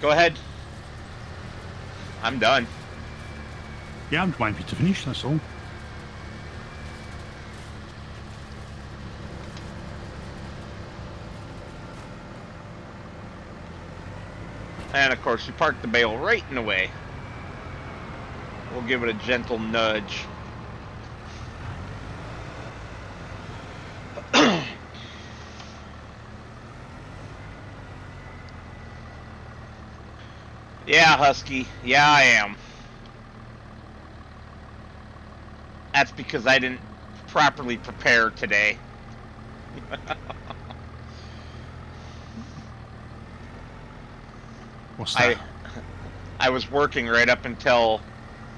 Go ahead. I'm done. Yeah, I'm just waiting for you to finish, that's all. And of course, you parked the bale right in the way. We'll give it a gentle nudge. Yeah, Husky. Yeah, I am. That's because I didn't properly prepare today. What's that? I was working right up until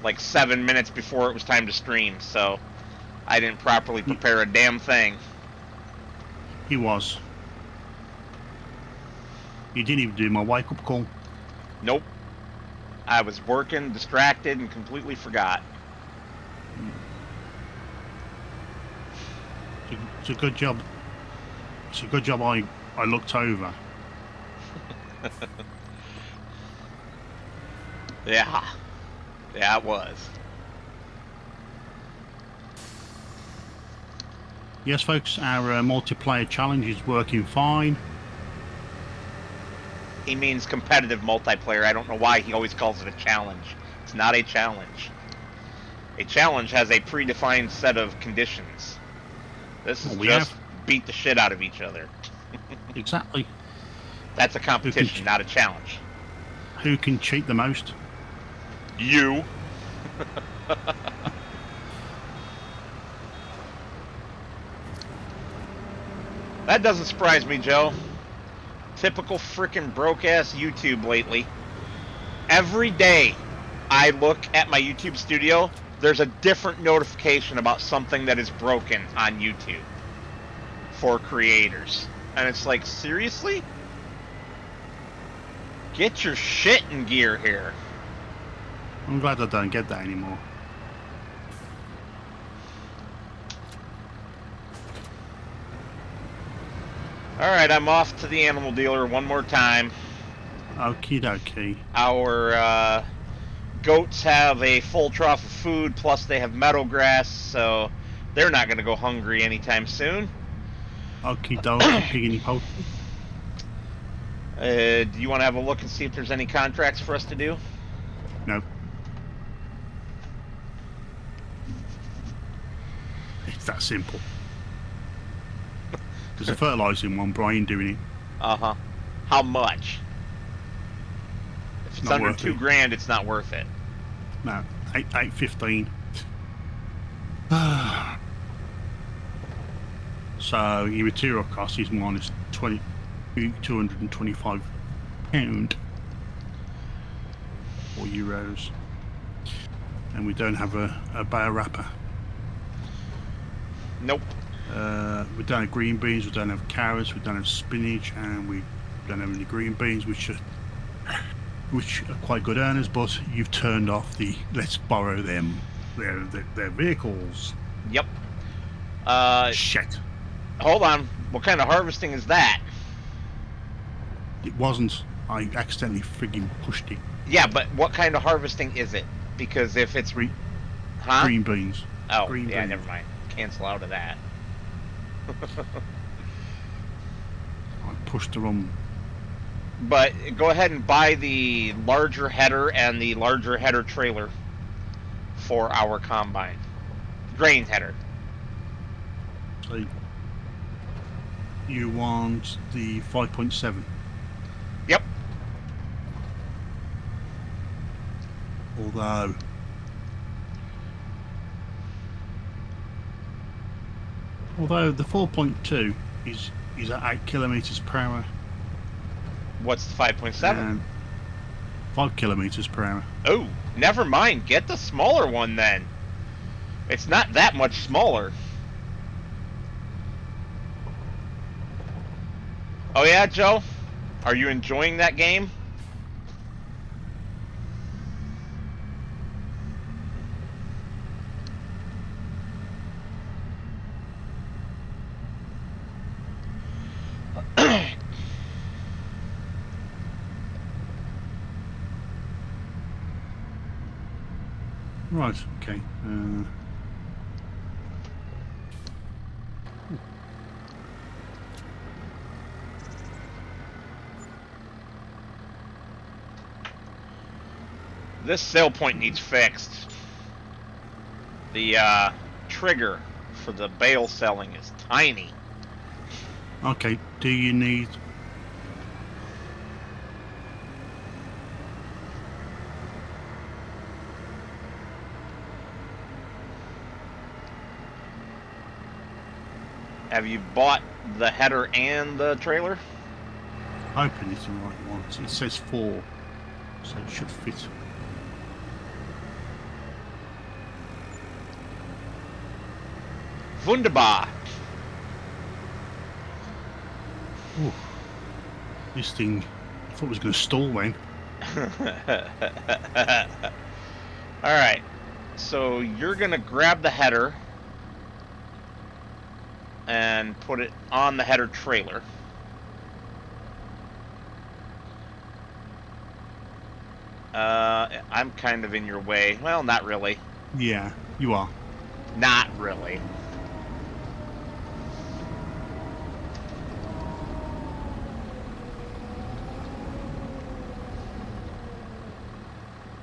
like 7 minutes before it was time to stream, so I didn't properly prepare a damn thing. He was. You didn't even do my wake-up call. Nope. I was working, distracted, and completely forgot. It's a good job. It's a good job I looked over. Yeah. Yeah, it was. Yes, folks, our multiplayer challenge is working fine. He means competitive multiplayer. I don't know why he always calls it a challenge. It's not a challenge. A challenge has a predefined set of conditions. This is just beat the shit out of each other. Exactly. That's a competition, not a challenge. Who can cheat the most? You. That doesn't surprise me, Joe. Typical frickin' broke-ass YouTube lately. Every day I look at my YouTube studio, there's a different notification about something that is broken on YouTube for creators. And it's like, seriously? Get your shit in gear here. I'm glad I don't get that anymore. Alright, I'm off to the animal dealer one more time. Okie dokie. Our goats have a full trough of food, plus they have meadow grass, so they're not going to go hungry anytime soon. Okie dokie, piggy poke. Do you want to have a look and see if there's any contracts for us to do? No. It's that simple. There's a fertilising one, Brian doing it. Uh-huh. How much? If it's Not under worth it. $2,000, it's not worth it. No, 8.15. So your material cost is minus 225 pound or euros, and we don't have a bale wrapper. Nope. We don't have green beans, we don't have carrots, we don't have spinach, and we don't have any green beans, which are quite good earners. But you've turned off the let's borrow them their vehicles. Yep. Shit. Hold on. What kind of harvesting is that? It wasn't. I accidentally frigging pushed it. Yeah, but what kind of harvesting is it? Because if it's... Green Huh? beans. Oh, green yeah, beans. never mind. Cancel out of that. I pushed the wrong. But go ahead and buy the larger header and the larger header trailer for our combine. Grain header. So you want the 5.7. Yep. Although the 4.2 is at 8 kilometers per hour. What's the 5.7? And 5 kilometers per hour. Oh, never mind. Get the smaller one then. It's not that much smaller. Oh yeah, Joe? Are you enjoying that game? Right. Okay. This sail point needs fixed. The trigger for the bale selling is tiny. Okay. Do you need? Have you bought the header and the trailer? Hoping it's the right one. It says 4, so it should fit. Wunderbar. Ooh. This thing, I thought it was going to stall then. Alright, so you're going to grab the header and put it on the header trailer. I'm kind of in your way. Well, not really. Yeah, you are. Not really.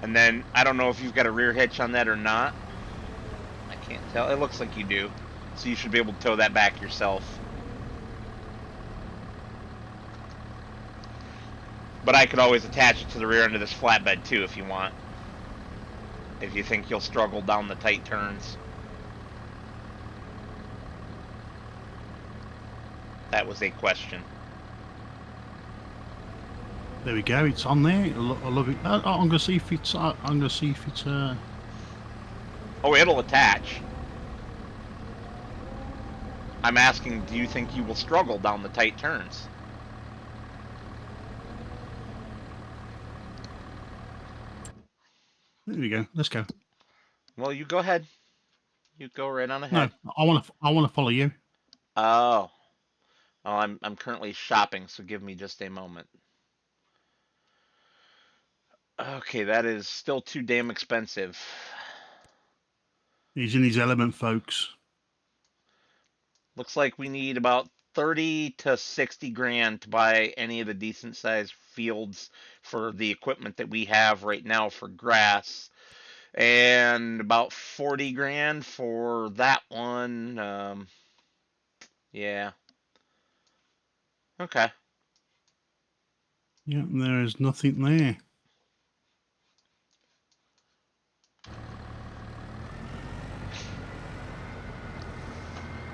And then, I don't know if you've got a rear hitch on that or not. I can't tell. It looks like you do. So you should be able to tow that back yourself. But I could always attach it to the rear end of this flatbed too if you want. If you think you'll struggle down the tight turns. That was a question. There we go. It's on there. I love it. I'm gonna see if it's. I'm gonna see if it's. Oh, it'll attach. I'm asking, do you think you will struggle down the tight turns? There we go. Let's go. Well, you go ahead. You go right on ahead. No, I want to follow you. Oh. Oh, I'm currently shopping, so give me just a moment. Okay, that is still too damn expensive. He's in his element, folks. Looks like we need about 30 to 60 grand to buy any of the decent sized fields for the equipment that we have right now for grass. And about 40 grand for that one. Yeah. Okay. Yeah, there is nothing there.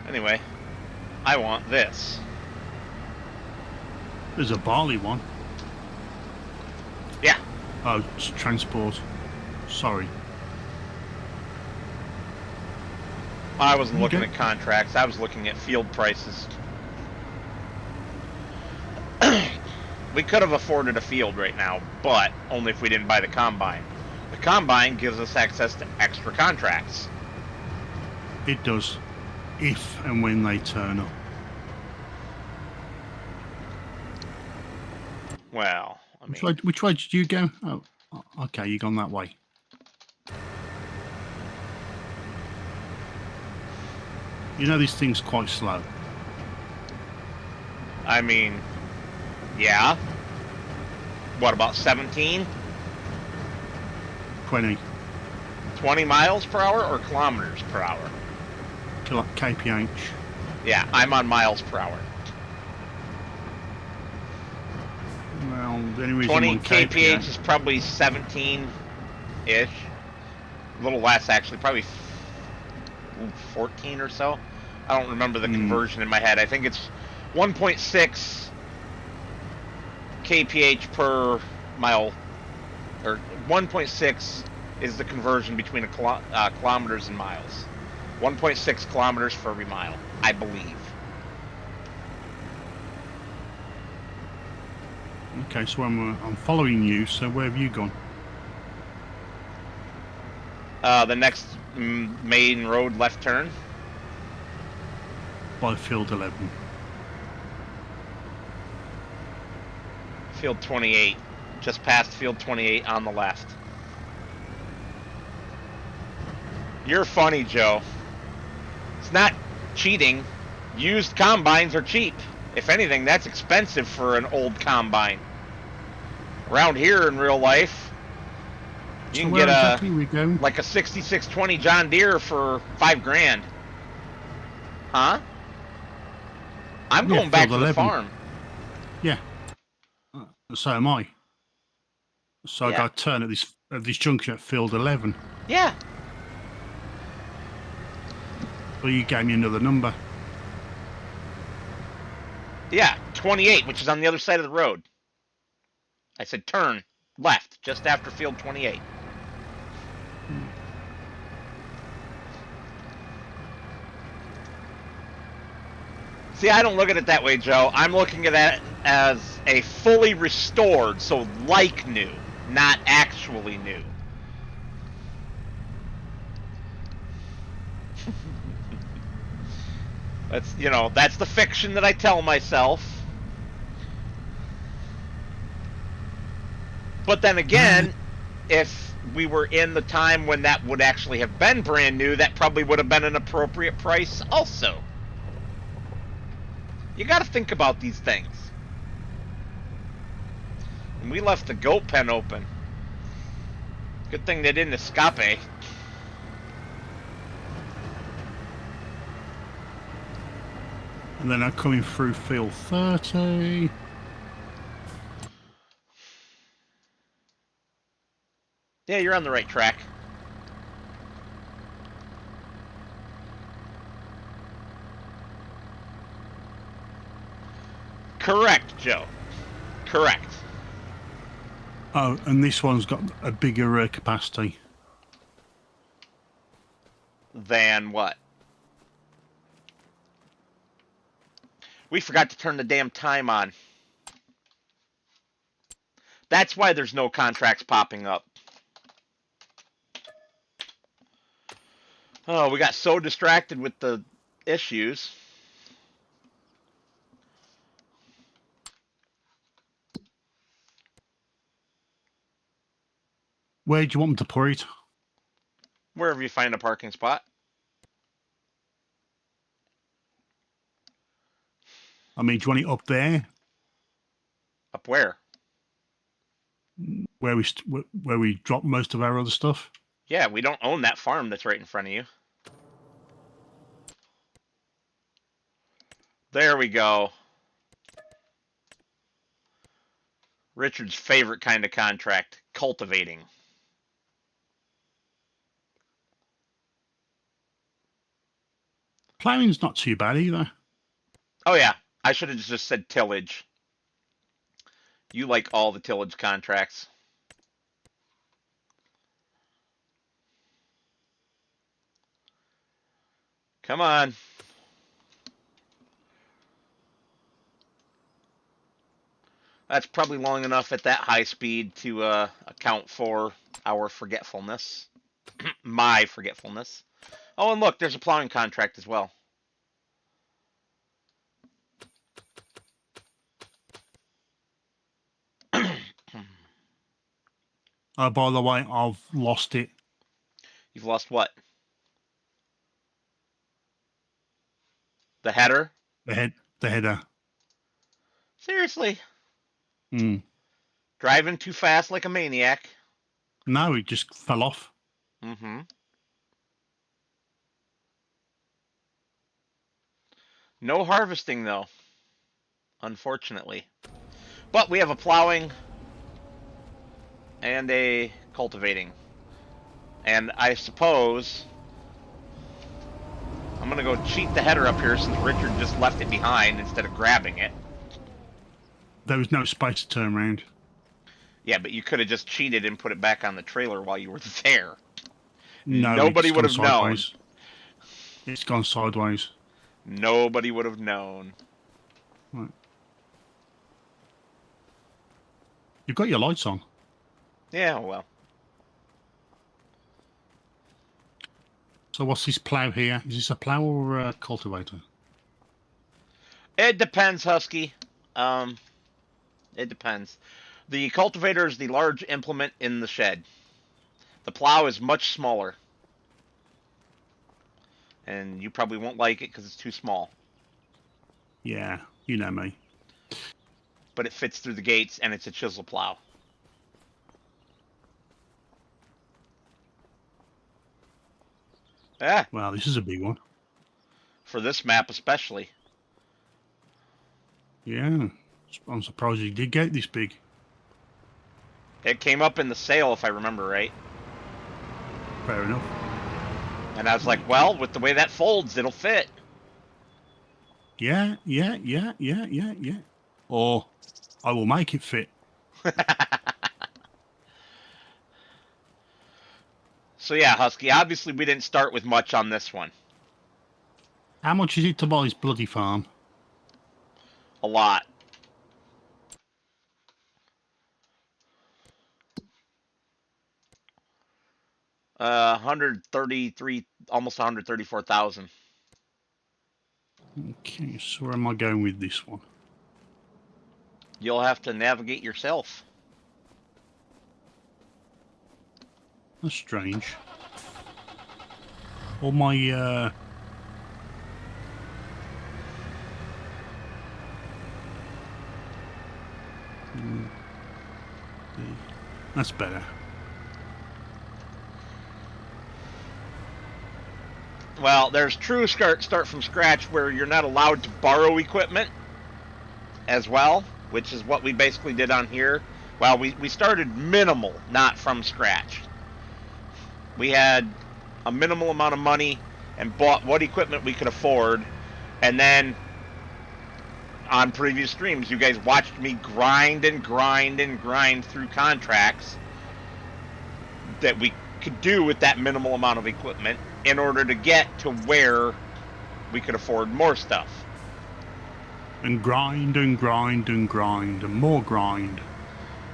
Anyway, I want this. There's a barley one. Yeah. Oh, it's transport. Sorry. I wasn't looking Okay. at contracts. I was looking at field prices. We could have afforded a field right now, but only if we didn't buy the combine. The combine gives us access to extra contracts. It does. If and when they turn up. Well, I mean, Which way did you go? Oh, okay, you gone that way. You know this thing's quite slow. I mean, yeah. What, about 17? 20 20 miles per hour or kilometers per hour? kph. Yeah, I'm on miles per hour. Well, the only reason 20 one kph is probably 17-ish. A little less, actually. Probably 14 or so. I don't remember the conversion in my head. I think it's 1.6 kph per mile, or 1.6 is the conversion between kilometers and miles. 1.6 kilometers for every mile, I believe. Okay, so I'm following you. So where have you gone? The next main road left turn. By field 11. Field 28. Just past field 28 on the left. You're funny, Joe. It's not cheating. Used combines are cheap. If anything, that's expensive for an old combine. Around here in real life, you can get like a 6620 John Deere for $5,000. Huh? I'm going back to the farm. Yeah. So am I. So I got to turn at this junction at field 11. Yeah. Well, you gave me another number. Yeah, 28, which is on the other side of the road. I said turn left, just after field 28. See, I don't look at it that way, Joe. I'm looking at it as a fully restored, so like new, not actually new. That's, you know, that's the fiction that I tell myself. But then again, if we were in the time when that would actually have been brand new, that probably would have been an appropriate price also. You got to think about these things. And we left the goat pen open. Good thing they didn't escape. And then I'm coming through field 30. Yeah, you're on the right track. Correct, Joe. Correct. Oh, and this one's got a bigger capacity. Than what? We forgot to turn the damn time on. That's why there's no contracts popping up. Oh, we got so distracted with the issues. Where do you want me to put it? Wherever you find a parking spot. I mean, do you want it up there? Up where? Where we drop most of our other stuff? Yeah, we don't own that farm that's right in front of you. There we go. Richard's favorite kind of contract, cultivating. Plowing's not too bad either. Oh yeah, I should have just said tillage. You like all the tillage contracts. Come on. That's probably long enough at that high speed to account for our forgetfulness. My forgetfulness. Oh, and look, there's a plowing contract as well. By the way, I've lost it. You've lost what? The header? The header. Seriously? Hmm. Driving too fast like a maniac. No, it just fell off. Mm-hmm. No harvesting, though. Unfortunately. But we have a plowing and a cultivating. And I suppose I'm going to go cheat the header up here since Richard just left it behind instead of grabbing it. There was no space to turn around. Yeah, but you could have just cheated and put it back on the trailer while you were there. No, nobody would have known. It's gone sideways. Nobody would have known. Right. You've got your lights on. Yeah, well. So what's this plough here? Is this a plough or a cultivator? It depends, Husky. It depends. The cultivator is the large implement in the shed. The plow is much smaller. and you probably won't like it because it's too small. Yeah, you know me. But it fits through the gates, and it's a chisel plow. Yeah, Wow, this is a big one. for this map especially. Yeah, I'm surprised you did get this big. It came up in the sale, if I remember right. Fair enough. And I was like, well, with the way that folds, it'll fit. Yeah. Or I will make it fit. So yeah, Husky, obviously we didn't start with much on this one. How much is it to buy this bloody farm? A lot. Uh, 133, almost 134,000. Okay, so where am I going with this one? You'll have to navigate yourself. That's strange. All my that's better. Well, there's true start from scratch where you're not allowed to borrow equipment as well, which is what we basically did on here. Well, we started minimal, not from scratch. We had a minimal amount of money and bought what equipment we could afford, and then on previous streams, you guys watched me grind and grind and grind through contracts that we could do with that minimal amount of equipment in order to get to where we could afford more stuff. And grind and grind and grind and more grind.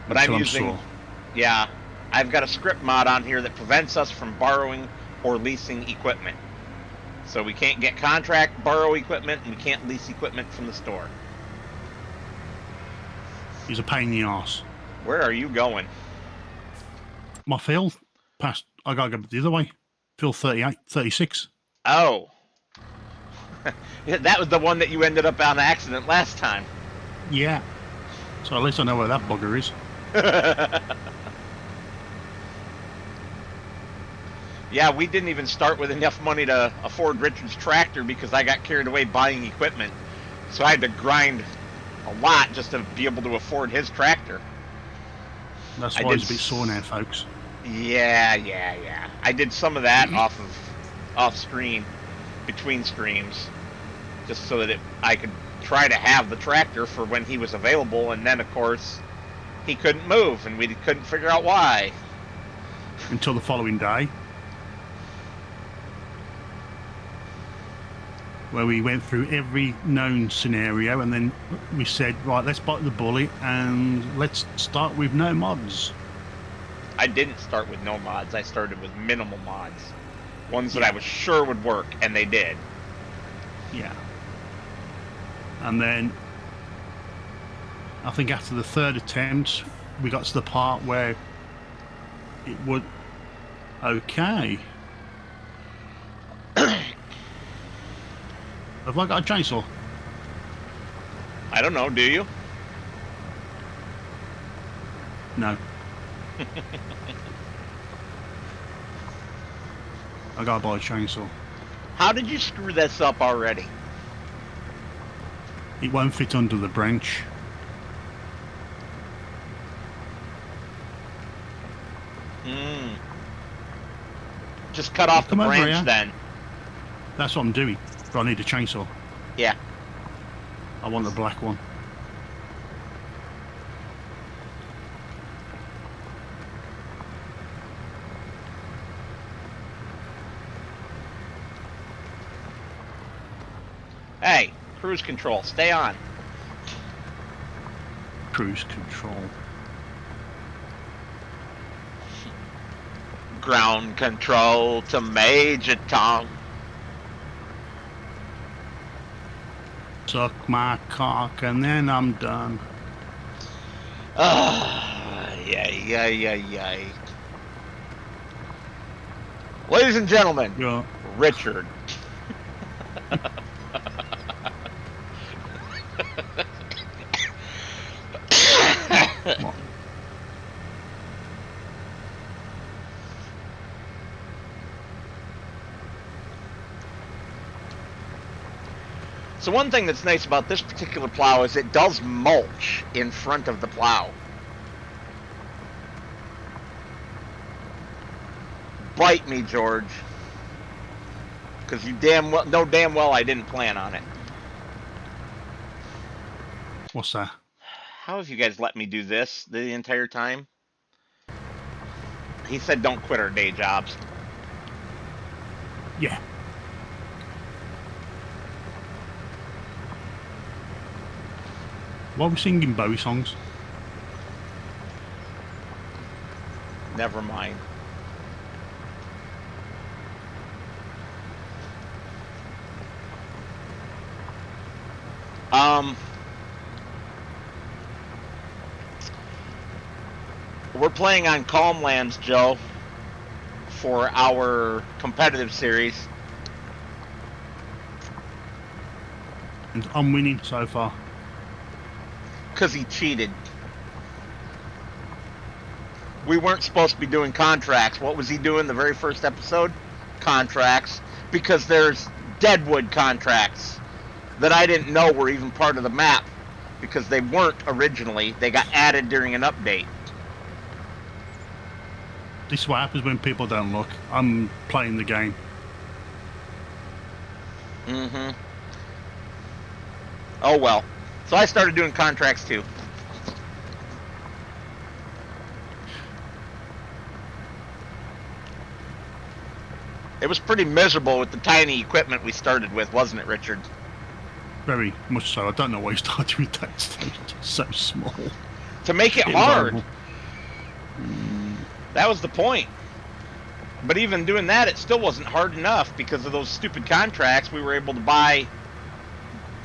But I'm until using, sore. yeah, I've got a script mod on here that prevents us from borrowing or leasing equipment. So we can't get contract, borrow equipment, and we can't lease equipment from the store. He's a pain in the arse. Where are you going? My field past. I gotta go the other way. Field 38, 36. Oh. That was the one that you ended up on accident last time. Yeah. So at least I know where that bugger is. Yeah, we didn't even start with enough money to afford Richard's tractor because I got carried away buying equipment. So I had to grind a lot just to be able to afford his tractor. That's I why did he's a bit sore now, folks. Yeah. I did some of that off screen, between streams, just so that I could try to have the tractor for when he was available, and then of course he couldn't move and we couldn't figure out why. Until the following day, where we went through every known scenario, and then we said, right, let's bite the bullet and let's start with no mods. I didn't start with no mods. I started with minimal mods. Ones that I was sure would work, and they did. Yeah. And then I think after the third attempt, we got to the part where it would. Okay. Have I got a chainsaw? I don't know, do you? No. I gotta buy a chainsaw. How did you screw this up already? It won't fit under the branch. Just cut off the Come over branch here. then. That's what I'm doing. But I need a chainsaw. Yeah. I want the black one. Hey, cruise control, stay on. Cruise control. Ground control to Major Tom. Suck my cock and then I'm done. Yay. Ladies and gentlemen, Yeah. Richard. What? So one thing that's nice about this particular plow is it does mulch in front of the plow. Bite me, George. Because you know damn well I didn't plan on it. What's that? How have you guys let me do this the entire time? He said don't quit our day jobs. Yeah. Why are we singing Bowie songs? Never mind. We're playing on Calm Lands, Joe, for our competitive series. And I'm winning so far. Because he cheated. We weren't supposed to be doing contracts. What was he doing the very first episode? Contracts. Because there's Deadwood contracts that I didn't know were even part of the map. Because they weren't originally. They got added during an update. This is what happens when people don't look. I'm playing the game. Mm-hmm. Oh well. So I started doing contracts too. It was pretty miserable with the tiny equipment we started with, wasn't it, Richard? Very much so. I don't know why you started with that. It's so small. To make it was hard. horrible. That was the point. But even doing that, it still wasn't hard enough because of those stupid contracts. We were able to buy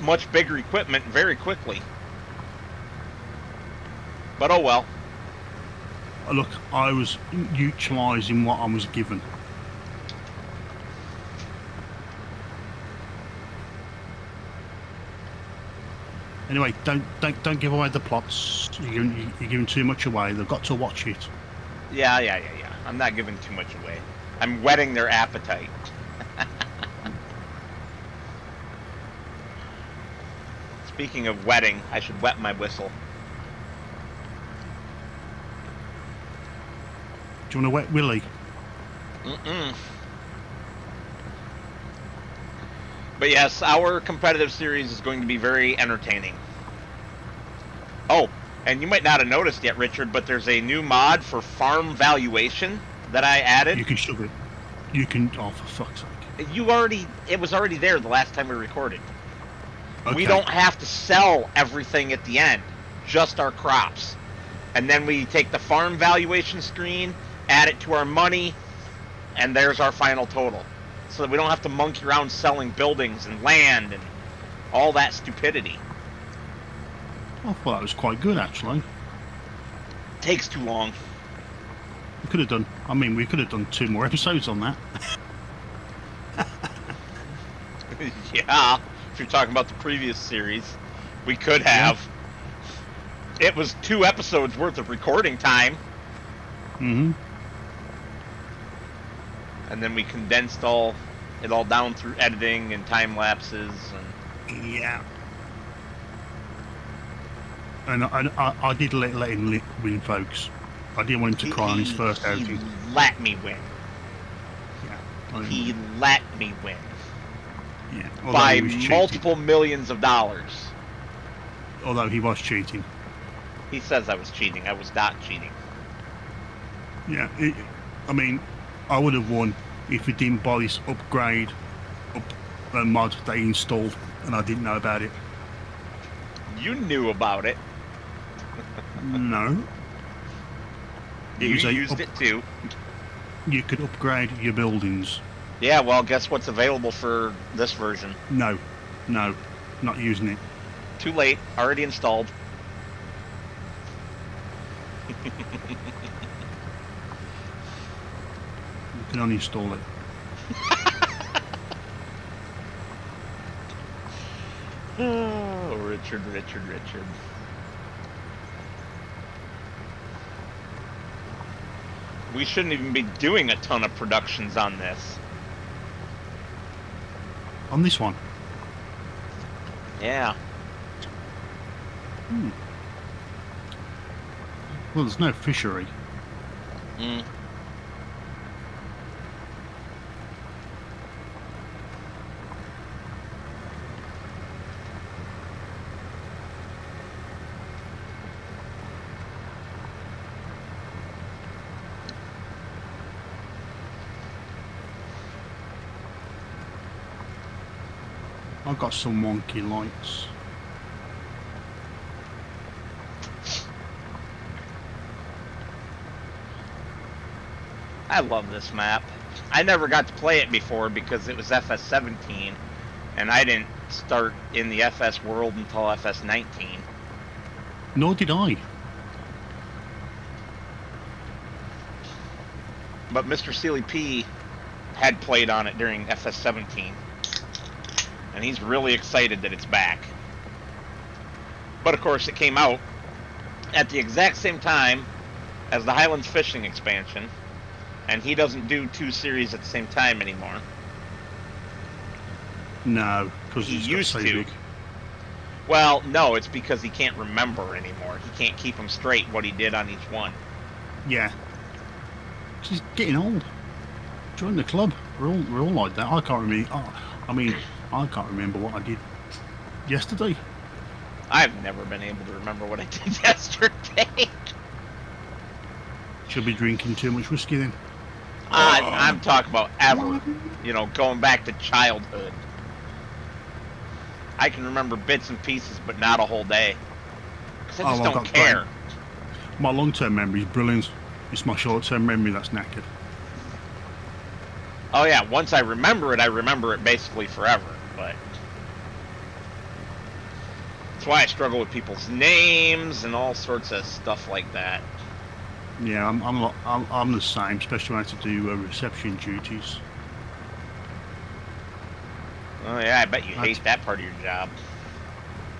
much bigger equipment very quickly. But oh well. Look, I was utilising what I was given. Anyway, don't give away the plots. You're giving too much away. They've got to watch it. Yeah. I'm not giving too much away. I'm whetting their appetite. Speaking of wetting, I should wet my whistle. Do you want to wet Willie? Mm-mm. But yes, our competitive series is going to be very entertaining. Oh, and you might not have noticed yet, Richard, but there's a new mod for farm valuation that I added. You can shove it. You can. Oh, for fuck's sake! It was already there the last time we recorded. Okay. We don't have to sell everything at the end, just our crops. And then we take the farm valuation screen, add it to our money, and there's our final total. So that we don't have to monkey around selling buildings and land and all that stupidity. I thought that was quite good, actually. Takes too long. We could have done. I mean, we could have done 2 more episodes on that. Yeah, if you're talking about the previous series, we could have. Yeah. It was 2 episodes worth of recording time. Mm-hmm. And then we condensed it all down through editing and time lapses and Yeah. And I did let him win, folks. I didn't want him to cry on his first outing. He let me win. Yeah. He let me win. Yeah. Although By he was cheating. multiple millions of dollars. Although he was cheating. He says I was cheating. I was not cheating. Yeah. I mean, I would have won if he didn't buy this upgrade mod that he installed and I didn't know about it. You knew about it. No. You used it too. You could upgrade your buildings. Yeah, well, guess what's available for this version? No, not using it. Too late. Already installed. You can uninstall it. Oh, Richard. We shouldn't even be doing a ton of productions on this. On this one. Yeah. Well, there's no fishery. Mm. I've got some wonky lights. I love this map. I never got to play it before because it was FS17, and I didn't start in the FS world until FS19. Nor did I. But Mr. Sealy P had played on it during FS17, and he's really excited that it's back. But of course, it came out at the exact same time as the Highlands Fishing expansion, and he doesn't do two series at the same time anymore. No, because He he's used got so to. big. Well, no, it's because he can't remember anymore. He can't keep them straight what he did on each one. Yeah. He's getting old. Join the club. We're all like that. I can't remember. I can't remember what I did yesterday. I've never been able to remember what I did yesterday. Should be drinking too much whiskey then. I'm talking about ever. You know, going back to childhood. I can remember bits and pieces, but not a whole day. Because I just I've don't got care. My long-term memory is brilliant. It's my short-term memory that's knackered. Oh yeah, once I remember it basically forever. But that's why I struggle with people's names and all sorts of stuff like that. Yeah, I'm the same, especially when I have to do reception duties. Oh yeah, I bet you hate that part of your job.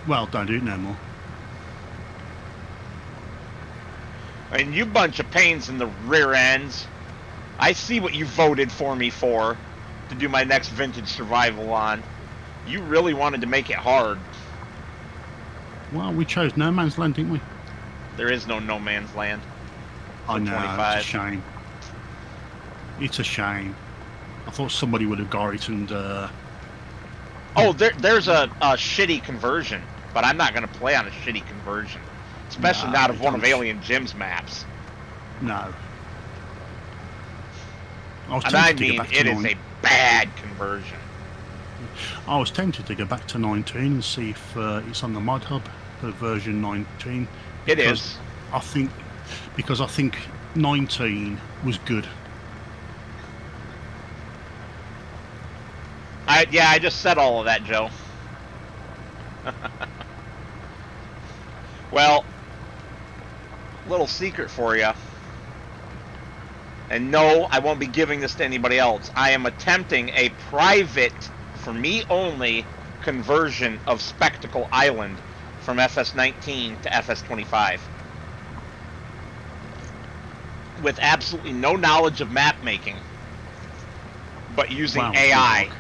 Well, don't do it no more. I mean, you bunch of pains in the rear ends. I see what you voted for me for to do my next vintage survival on. You really wanted to make it hard. Well, we chose No Man's Land, didn't we? There is no man's land. I know, 25. it's a shame. It's a shame. I thought somebody would have got it and... Oh, there's a shitty conversion, but I'm not going to play on a shitty conversion. Especially Nah, not of one of don't. Alien Jim's maps. No. I was And I tempted to mean, go back to it is a bad conversion. I was tempted to go back to 19 and see if it's on the mod hub for version 19. It because is. I think 19 was good. I just said all of that, Joe. Well, little secret for you. And no, I won't be giving this to anybody else. I am attempting a private, for me only, conversion of Spectacle Island from FS19 to FS25. With absolutely no knowledge of map making, but using Wow, AI. good luck.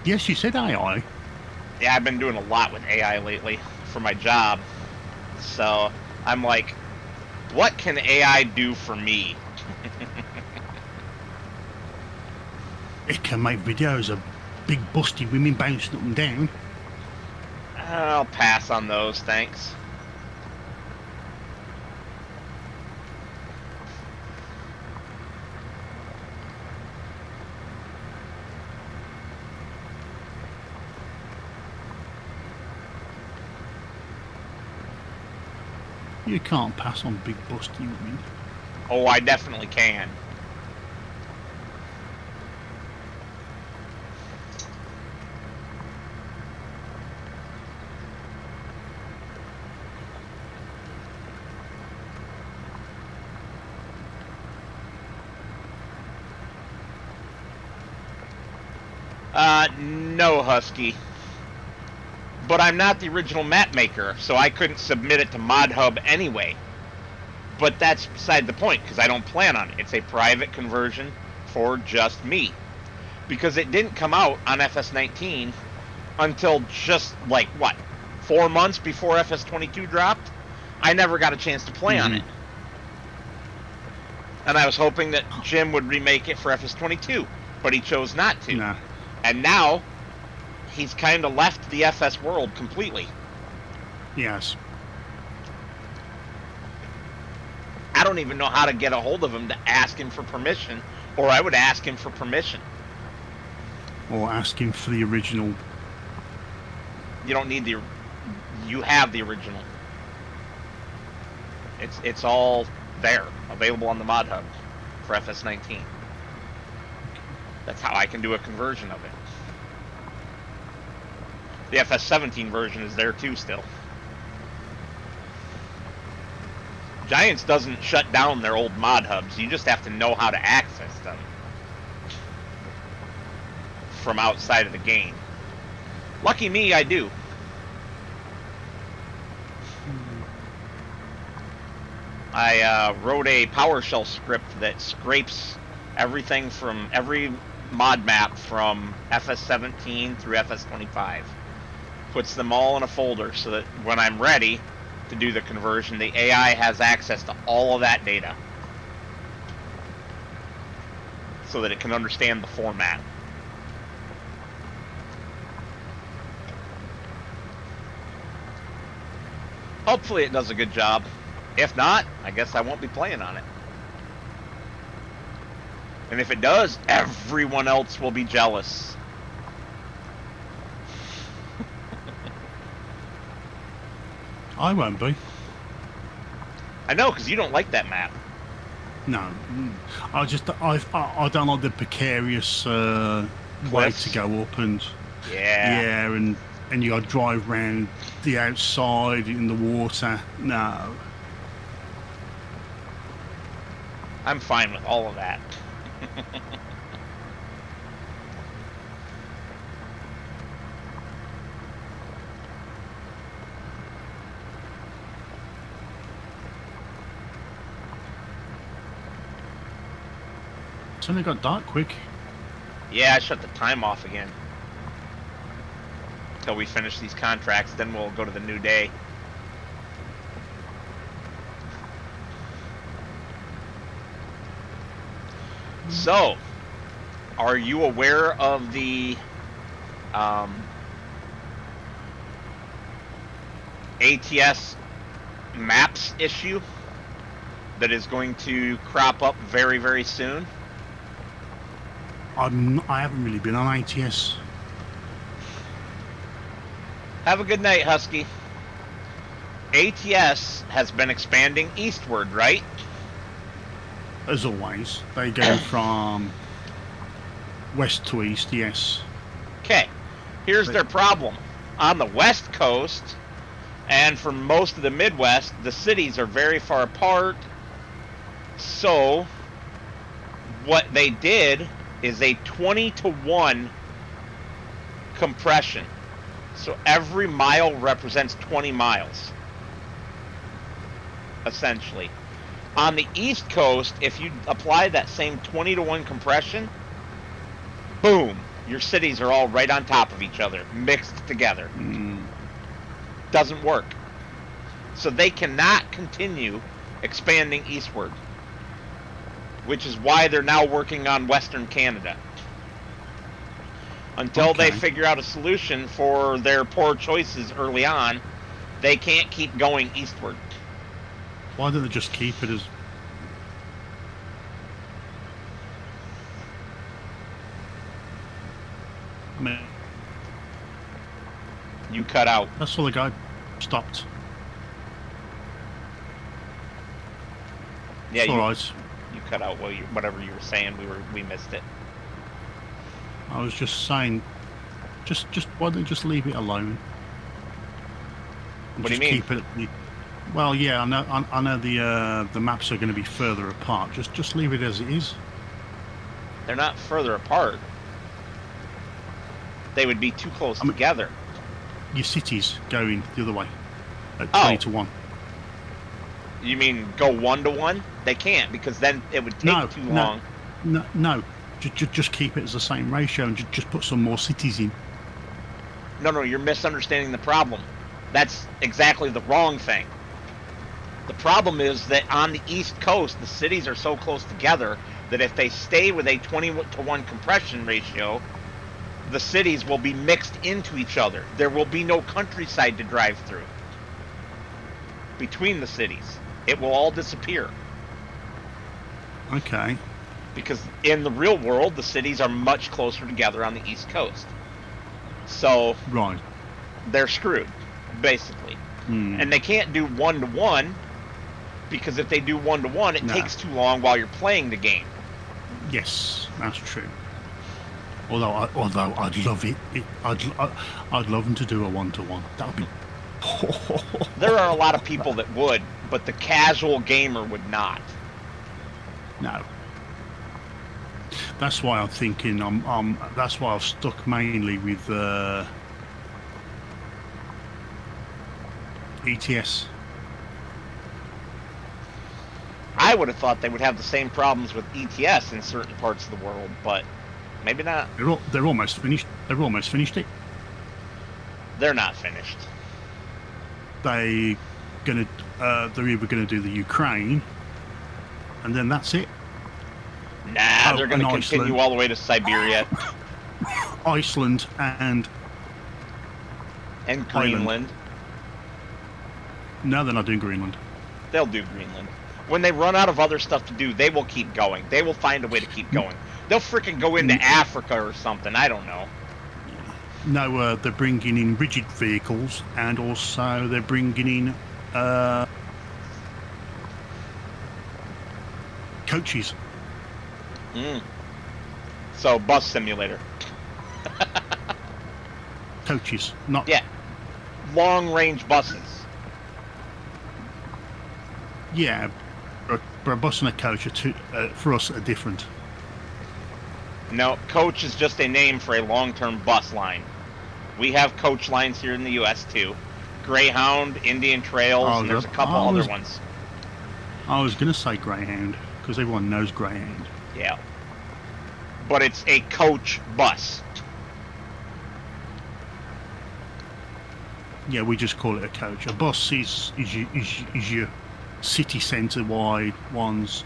Yes, you said AI. Yeah, I've been doing a lot with AI lately for my job. So I'm like, what can AI do for me? It can make videos of big busty women bouncing up and down. I'll pass on those, thanks. You can't pass on big busty women. Oh, I definitely can. No, Husky. But I'm not the original map maker, so I couldn't submit it to ModHub anyway. But that's beside the point, because I don't plan on it. It's a private conversion for just me. Because it didn't come out on FS19 until just, like, what, 4 months before FS22 dropped? I never got a chance to play on it. And I was hoping that Jim would remake it for FS22, but he chose not to. Nah. And now, he's kind of left the FS world completely. Yes. I don't even know how to get a hold of him to ask him for permission, or I would ask him for permission. Or asking for the original. You don't need the... You have the original. It's all there, available on the mod hub for FS19. That's how I can do a conversion of it. The FS17 version is there too still. Giants doesn't shut down their old mod hubs. You just have to know how to access them from outside of the game. Lucky me, I do. I wrote a PowerShell script that scrapes everything from every mod map from FS17 through FS25. Puts them all in a folder so that when I'm ready to do the conversion, the AI has access to all of that data so that it can understand the format. Hopefully it does a good job. If not, I guess I won't be playing on it. And if it does, everyone else will be jealous. I won't be. I know, because you don't like that map. No. I don't like the precarious way Cliffs. to go up and... Yeah. Yeah, and you got to drive around the outside in the water. No. I'm fine with all of that. It's only got dark quick. Yeah, I shut the time off again. Until we finish these contracts, then we'll go to the new day. So, are you aware of the ATS maps issue that is going to crop up very, very soon? I haven't really been on ATS. Have a good night, Husky. ATS has been expanding eastward, right? As always, they go from west to east, yes. Okay, here's their problem. On the west coast, and for most of the Midwest, the cities are very far apart. So, what they did is a 20-to-1 compression. So every mile represents 20 miles, essentially. On the East Coast, if you apply that same 20-to-1 compression, boom, your cities are all right on top of each other, mixed together. Doesn't work. So they cannot continue expanding eastward, which is why they're now working on Western Canada. Until they figure out a solution for their poor choices early on, they can't keep going eastward. Why don't they just keep it as... I mean, You cut out. that's all the guy stopped. Yeah, It's you, alright. you cut out whatever you were saying. We missed it. I was just saying, just why don't you just leave it alone? And What do you just mean? Keep it. Well, yeah, I know the maps are going to be further apart. Just leave it as it is. They're not further apart. They would be too close I mean- together. Your cities going the other way at Oh. 20 to 1. You mean go 1-to-1? They can't, because then it would take No, too no. long. No. Just keep it as the same ratio and just put some more cities in. No, you're misunderstanding the problem. That's exactly the wrong thing. The problem is that on the East Coast, the cities are so close together that if they stay with a 20-to-1 compression ratio, the cities will be mixed into each other. There will be no countryside to drive through between the cities. It will all disappear. Okay. Because in the real world, the cities are much closer together on the East Coast. So Right. they're screwed, basically. Hmm. And they can't do 1-to-1, because if they do 1-to-1, it No. takes too long while you're playing the game. Yes, that's true. Although I'd love it. I'd love them to do a 1-to-1. That would be. There are a lot of people that would, but the casual gamer would not. No. That's why I'm thinking. That's why I've stuck mainly with ETS. I would have thought they would have the same problems with ETS in certain parts of the world, but maybe not. They're almost finished. They've almost finished it. They're not finished. They're either gonna do the Ukraine, and then that's it. Nah, Oh, they're going to and continue Iceland. all the way to Siberia Iceland and and Ireland. Greenland. no, they're not doing Greenland. They'll do Greenland. When they run out of other stuff to do, they will keep going. They will find a way to keep going. They'll freaking go into Africa or something. I don't know. No, they're bringing in rigid vehicles, and also they're bringing in coaches. So, bus simulator. Coaches, not Yeah. Long-range buses. yeah. But a bus and a coach are two, for us are different. No, coach is just a name for a long-term bus line. We have coach lines here in the U.S. too. Greyhound, Indian Trails, Oh, and there's a yeah. couple Oh, other there's- ones. I was gonna say Greyhound because everyone knows Greyhound. Yeah. But it's a coach bus. Yeah, we just call it a coach. A bus is your city centre wide ones,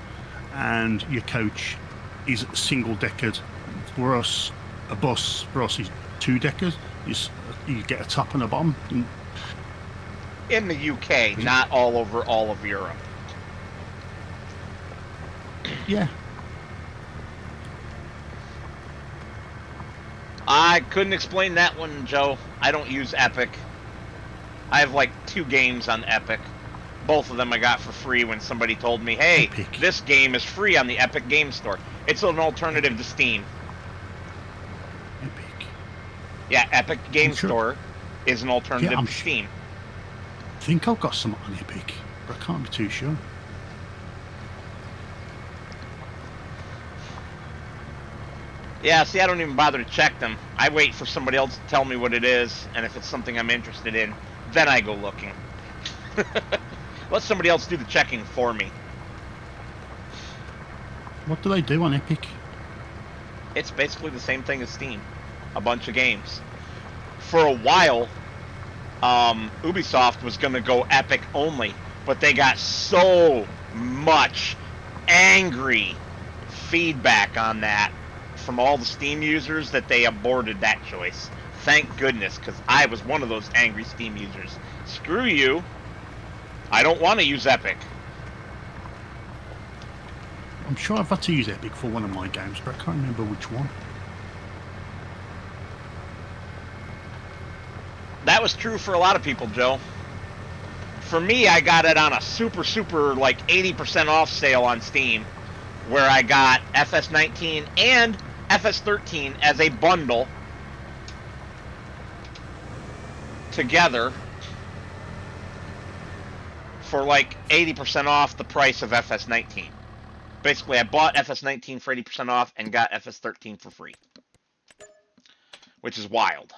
and your coach is single deckered. For us, a bus for us is 2 deckers. You get a top and a bottom. In the UK, not all over all of Europe. Yeah, I couldn't explain that one, Joe. I don't use Epic. I have like 2 games on Epic. Both of them I got for free when somebody told me, hey, Epic. this game is free on the Epic Game Store. It's an alternative to Steam. Epic. Yeah, Epic Game I'm sure. Store is an alternative Yeah, I'm to sure. Steam. I think I've got some on Epic, but I can't be too sure. Yeah, see, I don't even bother to check them. I wait for somebody else to tell me what it is, and if it's something I'm interested in, then I go looking. Let somebody else do the checking for me. What do they do on Epic? It's basically the same thing as Steam. A bunch of games. For a while, Ubisoft was going to go Epic only, but they got so much angry feedback on that from all the Steam users that they aborted that choice. Thank goodness, because I was one of those angry Steam users. Screw you. I don't want to use Epic. I'm sure I've had to use Epic for one of my games, but I can't remember which one. That was true for a lot of people, Joe. For me, I got it on a super, like 80% off sale on Steam, where I got FS19 and FS13 as a bundle together for like 80% off the price of FS19. Basically, I bought FS19 for 80% off and got FS13 for free. which is wild.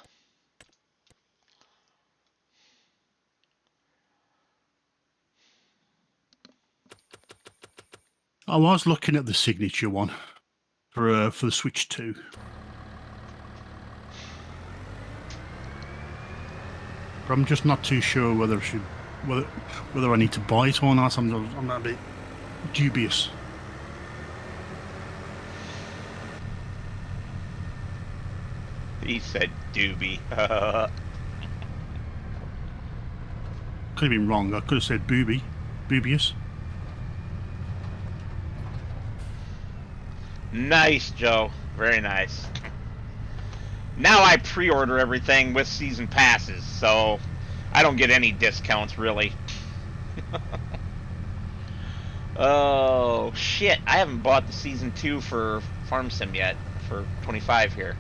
I was looking at the signature one for the Switch 2. But I'm just not too sure whether I should, whether I need to buy it or not. I'm a bit dubious. He said doobie. Could have been wrong. I could have said boobious. Nice, Joe. Very nice. Now I pre-order everything with season passes, so I don't get any discounts, really. Oh, shit. I haven't bought the season 2 for Farm Sim yet, for 25 here.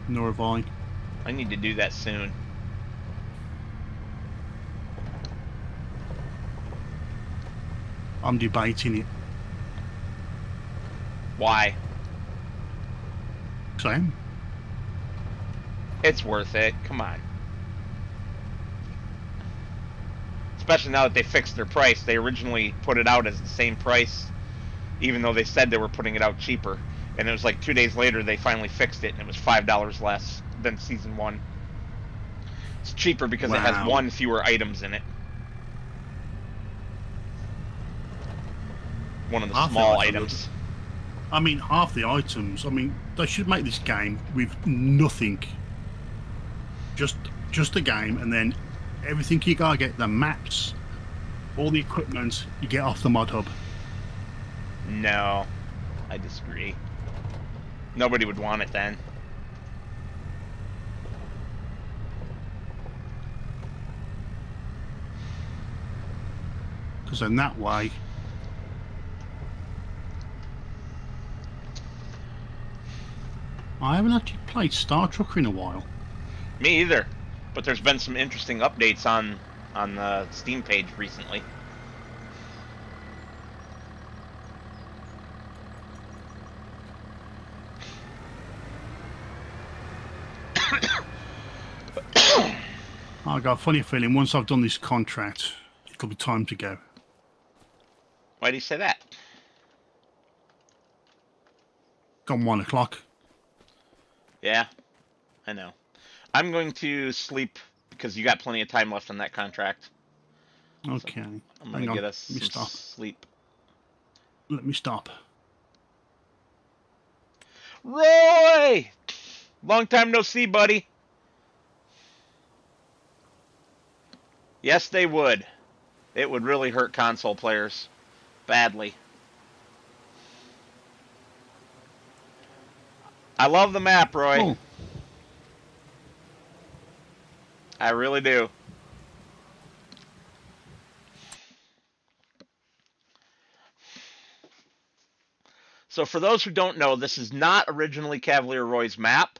Nor have I. I need to do that soon. I'm debating it. Why? Same. It's worth it. Come on. Especially now that they fixed their price. They originally put it out as the same price, even though they said they were putting it out cheaper. And it was like 2 days later they finally fixed it, and it was $5 less than season 1. It's cheaper because it has Wow. 1 fewer items in it. One of the Half the small items. items. I mean, half the items. I mean, they should make this game with nothing. Just a game, and then everything you gotta get, the maps, all the equipment you get off the mod hub. No, I disagree. Nobody would want it then. Because in that way, I haven't actually played Star Trucker in a while. Me either. But there's been some interesting updates on the Steam page recently. I got a funny feeling once I've done this contract, it'll be time to go. Why do you say that? Gone 1 o'clock. Yeah, I know. I'm going to sleep because you got plenty of time left on that contract. Okay. I'm Hang going to on. get us Let me some stop. sleep. Let me stop. Roy! Long time no see, buddy. Yes, they would. It would really hurt console players. Badly. I love the map, Roy. Oh, I really do. So for those who don't know, this is not originally Cavalier Roy's map,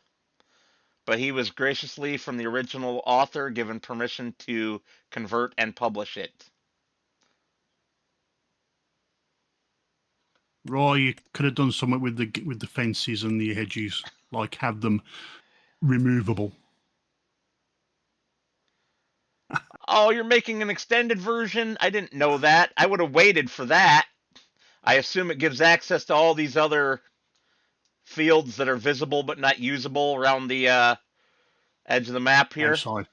but he was graciously, from the original author, given permission to convert and publish it. Roy, you could have done something with the fences and the hedges, like have them removable. Oh, you're making an extended version? I didn't know that. I would have waited for that. I assume it gives access to all these other fields that are visible but not usable around the edge of the map here. Outside.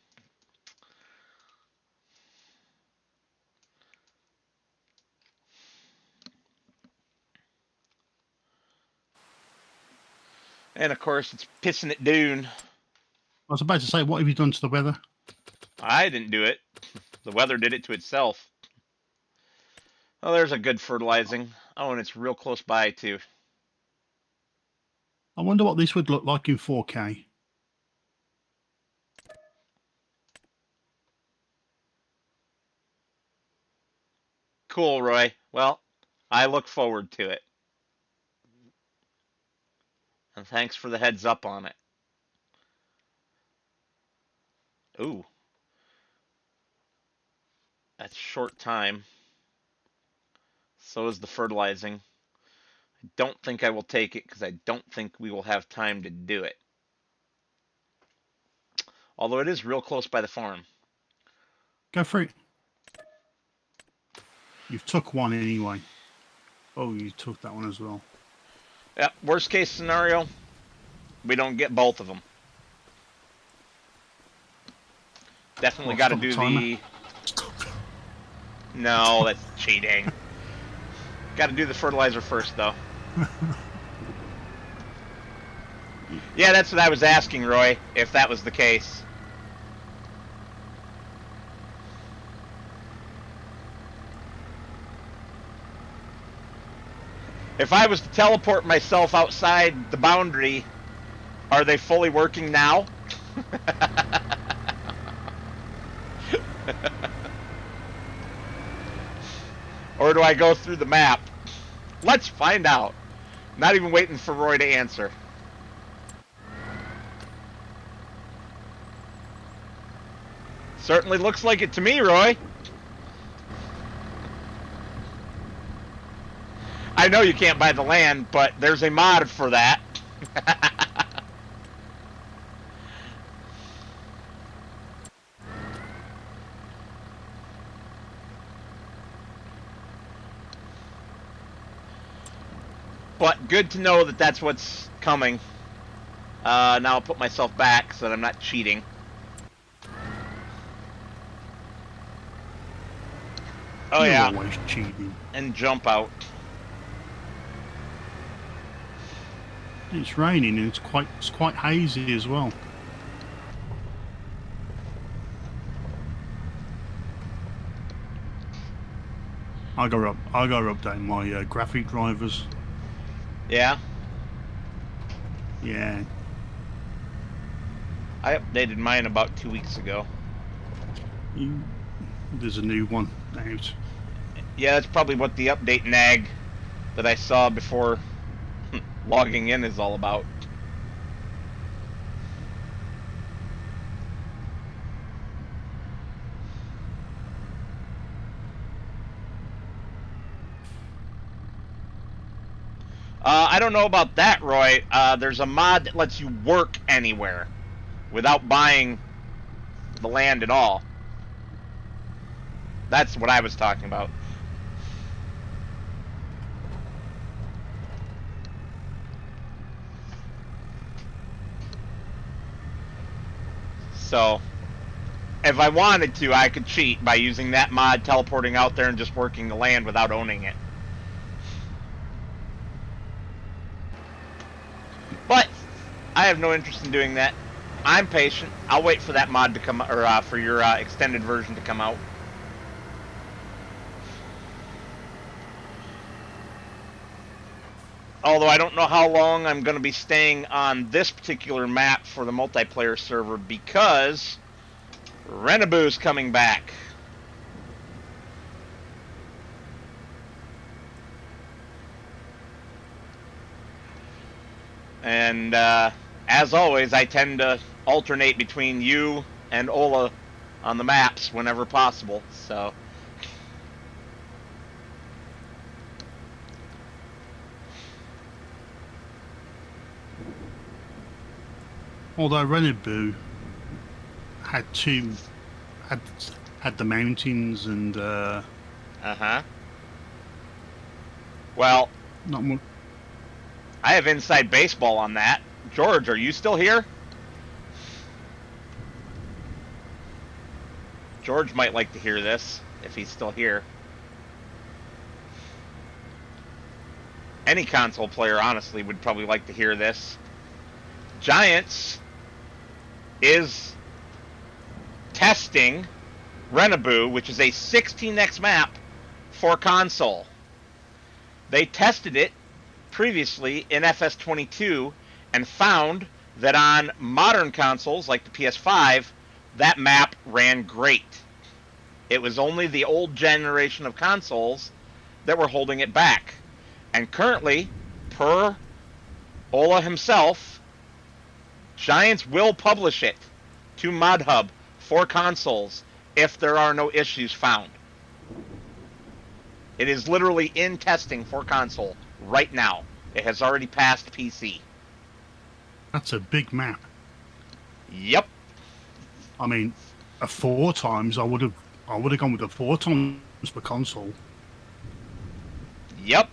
And of course, it's pissing it down. I was about to say, what have you done to the weather? I didn't do it. The weather did it to itself. Oh, there's a good fertilizing. Oh, and it's real close by, too. I wonder what this would look like in 4K. Cool, Roy. Well, I look forward to it. And thanks for the heads up on it. Ooh. That's short time. So is the fertilizing. I don't think I will take it because I don't think we will have time to do it. Although it is real close by the farm. Go for it. You've took one anyway. Oh, you took that one as well. Yeah, worst case scenario, we don't get both of them. Definitely got to stop do timer. the... No, that's cheating. Got to do the fertilizer first, though. Yeah, that's what I was asking, Roy, if that was the case. If I was to teleport myself outside the boundary, are they fully working now? Or do I go through the map? Let's find out. Not even waiting for Roy to answer. Certainly looks like it to me, Roy. I know you can't buy the land, but there's a mod for that. But good to know that that's what's coming. Now I'll put myself back so that I'm not cheating. Oh You're yeah, always cheating. and jump out. It's raining and it's quite hazy as well. I go update my graphic drivers. Yeah, Yeah. I updated mine about 2 weeks ago. There's a new one out. Yeah, that's probably what the update nag that I saw before logging in is all about. I don't know about that, Roy. There's a mod that lets you work anywhere without buying the land at all. That's what I was talking about. So, if I wanted to, I could cheat by using that mod, teleporting out there and just working the land without owning it. But I have no interest in doing that. I'm patient. I'll wait for that mod to come, or for your extended version to come out. Although I don't know how long I'm going to be staying on this particular map for the multiplayer server because Renaboo's coming back. And as always, I tend to alternate between you and Ola on the maps whenever possible. So, Although Renaboo had had the mountains and well, not more. I have inside baseball on that. George, are you still here? George might like to hear this, if he's still here. Any console player, honestly, would probably like to hear this. Giants is testing Renaboo, which is a 16x map for console. They tested it previously in FS25 and found that on modern consoles like the PS5, that map ran great. It was only the old generation of consoles that were holding it back. And currently, per Ola himself, Giants will publish it to ModHub for consoles if there are no issues found. It is literally in testing for console right now. It has already passed PC. That's a big map. Yep. I mean, a 4 times, I would have gone with the 4 times per console. Yep.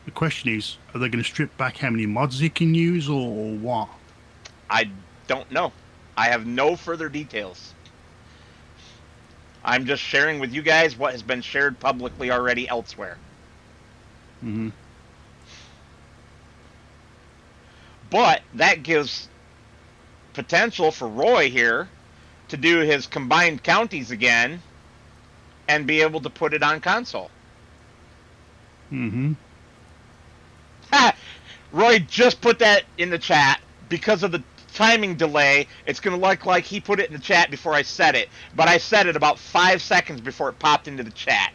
The question is, are they going to strip back how many mods you can use, or what? I don't know. I have no further details. I'm just sharing with you guys what has been shared publicly already elsewhere. Mm-hmm. But that gives potential for Roy here to do his combined counties again and be able to put it on console. Mm-hmm. Ha! Roy just put that in the chat. Because of the timing delay, it's going to look like he put it in the chat before I said it. But I said it about 5 seconds before it popped into the chat.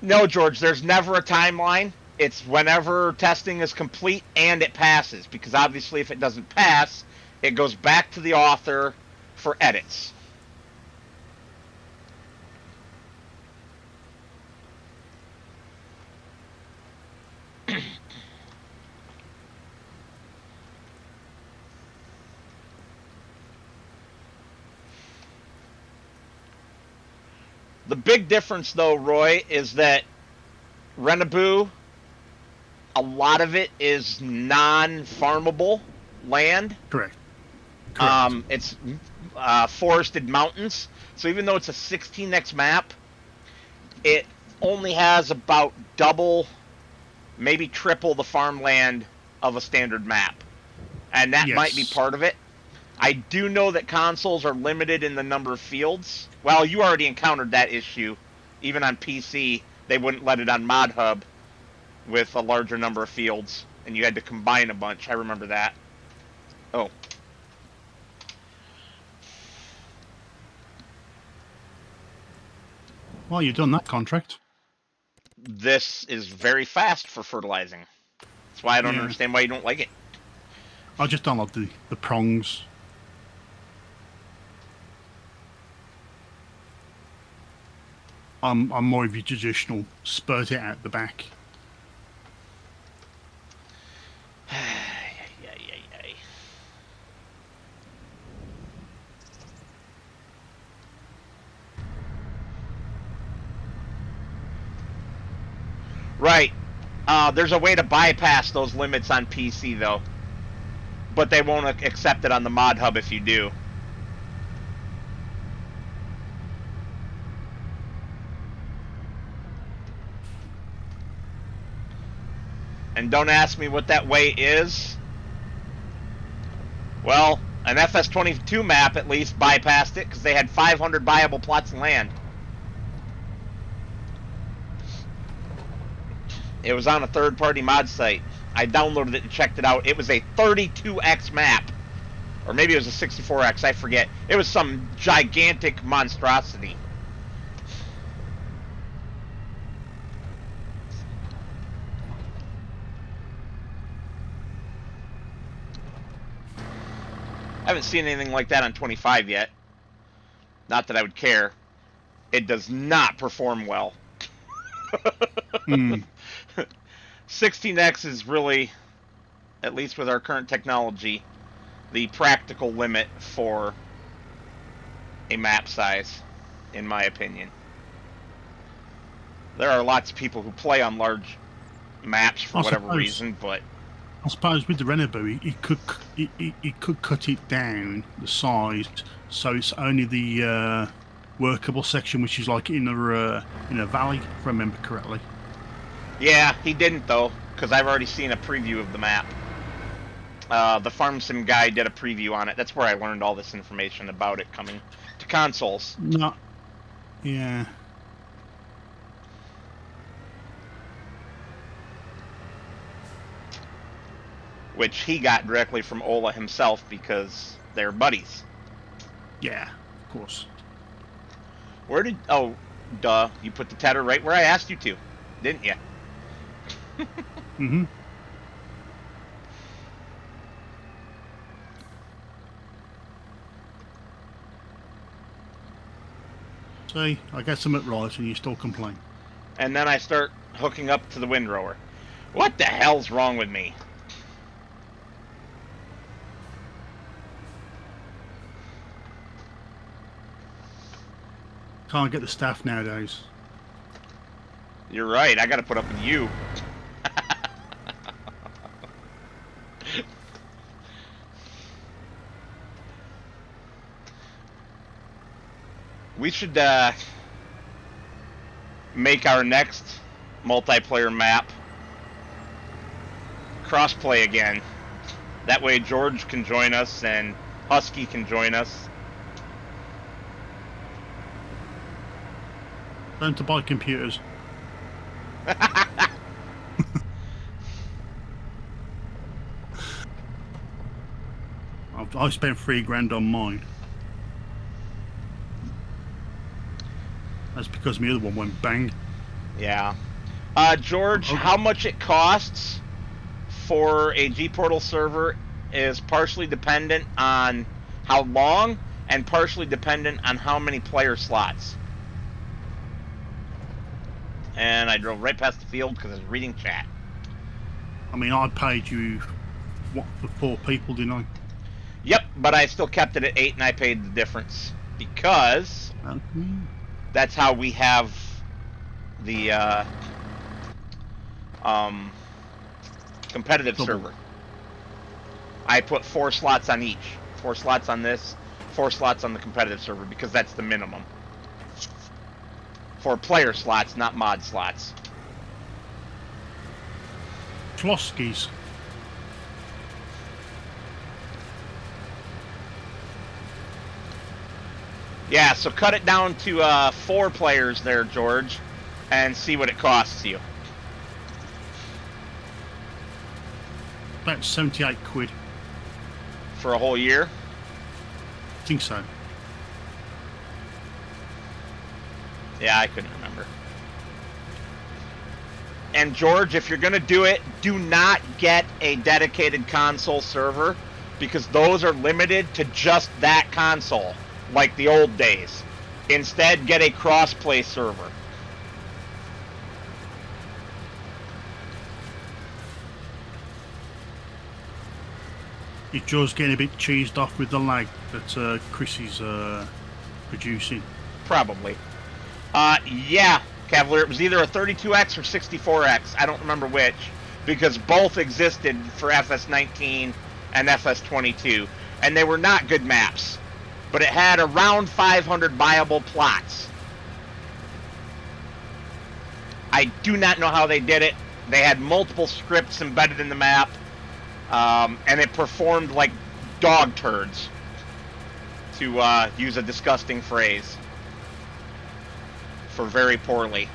No, George, there's never a timeline. It's whenever testing is complete and it passes. Because obviously if it doesn't pass, it goes back to the author for edits. The big difference, though, Roy, is that Renaboo, a lot of it is non-farmable land. Correct. It's forested mountains. So even though it's a 16x map, it only has about double, maybe triple the farmland of a standard map. And that might be part of it. I do know that consoles are limited in the number of fields. Well, you already encountered that issue. Even on PC, they wouldn't let it on Mod Hub with a larger number of fields, and you had to combine a bunch. I remember that. Oh. Well, you've done that contract. This is very fast for fertilizing. That's why I don't understand why you don't like it. I just don't like the prongs. I'm more of your traditional spurt it out the back. Right. There's a way to bypass those limits on PC, though. But they won't accept it on the Mod Hub if you do. And don't ask me what that way is. Well, an FS25 map at least bypassed it because they had 500 viable plots of land. It was on a third-party mod site. I downloaded it and checked it out. It was a 32x map. Or maybe it was a 64x, I forget. It was some gigantic monstrosity. I haven't seen anything like that on 25 yet. Not that I would care. It does not perform well. 16x is really, at least with our current technology, the practical limit for a map size, in my opinion. There are lots of people who play on large maps for whatever reason, but I suppose with the Renaboo, it could cut it down the size, so it's only the workable section, which is like in a valley, if I remember correctly. Yeah, he didn't though, because I've already seen a preview of the map. The Farm Sim guy did a preview on it. That's where I learned all this information about it coming to consoles. No, yeah. Which he got directly from Ola himself because they're buddies. Yeah, of course. Where did... Oh, duh. You put the tether right where I asked you to, didn't you? Mm-hmm. See, I get something right and you still complain. And then I start hooking up to the windrower. What the hell's wrong with me? Can't get the staff nowadays. You're right. I got to put up with you. We should make our next multiplayer map crossplay again. That way George can join us and Husky can join us. Learn to buy computers. I spent $3,000 on mine. That's because my other one went bang. Yeah. George, how much it costs for a G-Portal server is partially dependent on how long and partially dependent on how many player slots. And I drove right past the field because I was reading chat. I mean, I paid you, what, for 4 people, didn't I? Yep, but I still kept it at 8 and I paid the difference because that's how we have the competitive server. I put 4 slots on each. 4 slots on this, 4 slots on the competitive server because that's the minimum. For player slots, not mod slots. Kloskis. Yeah, so cut it down to 4 players there, George, and see what it costs you. About 78 quid. For a whole year? I think so. Yeah, I couldn't remember. And George, if you're going to do it, do not get a dedicated console server because those are limited to just that console, like the old days. Instead, get a cross-play server. Is yours getting a bit cheesed off with the lag that Chris is producing? Probably. Yeah, Cavalier, it was either a 32X or 64X. I don't remember which, because both existed for FS19 and FS22, and they were not good maps. But it had around 500 viable plots. I do not know how they did it. They had multiple scripts embedded in the map, and it performed like dog turds, to use a disgusting phrase, for very poorly.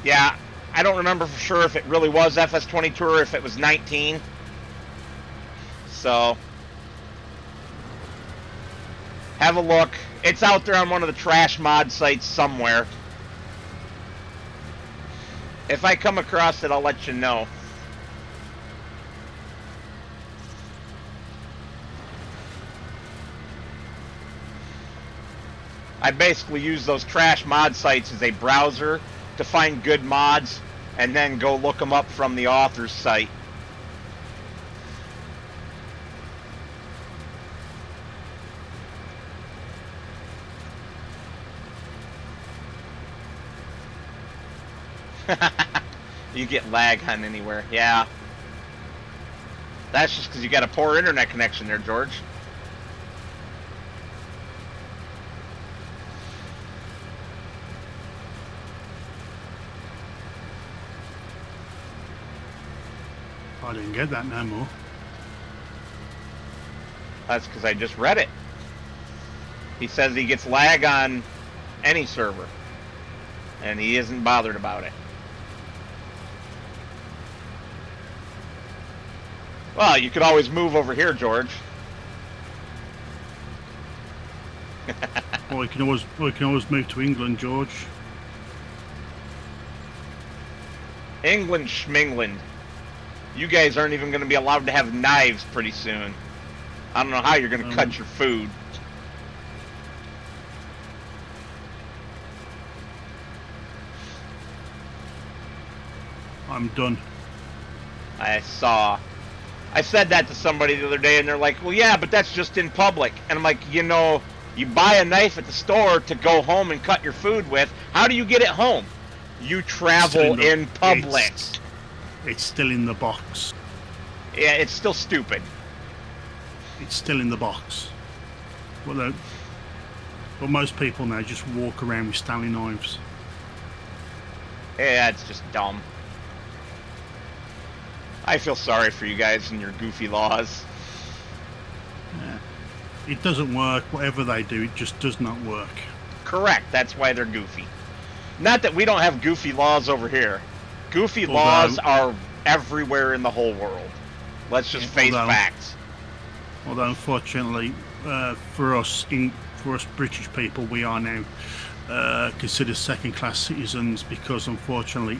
Yeah, I don't remember for sure if it really was FS22 or if it was 19. So, have a look. It's out there on one of the trash mod sites somewhere. If I come across it, I'll let you know. I basically use those trash mod sites as a browser to find good mods and then go look them up from the author's site. You get lag on anywhere. Yeah. That's just because you got a poor internet connection there, George. I didn't get that no more. That's because I just read it. He says he gets lag on any server, and he isn't bothered about it. Well, you could always move over here, George. Or you can always move to England, George. England schmingland. You guys aren't even going to be allowed to have knives pretty soon. I don't know how you're going to cut your food. I'm done. I said that to somebody the other day, and they're like, well, yeah, but that's just in public. And I'm like, you buy a knife at the store to go home and cut your food with. How do you get it home? You travel in public. It's still in the box. Yeah, it's still stupid. It's still in the box. Well, but most people now just walk around with Stanley knives. Yeah, it's just dumb. I feel sorry for you guys and your goofy laws. Yeah. It doesn't work. Whatever they do, it just does not work. Correct. That's why they're goofy. Not that we don't have goofy laws over here. Goofy laws are everywhere in the whole world. Let's just face facts. Although, unfortunately, for us British people, we are now considered second-class citizens because, unfortunately,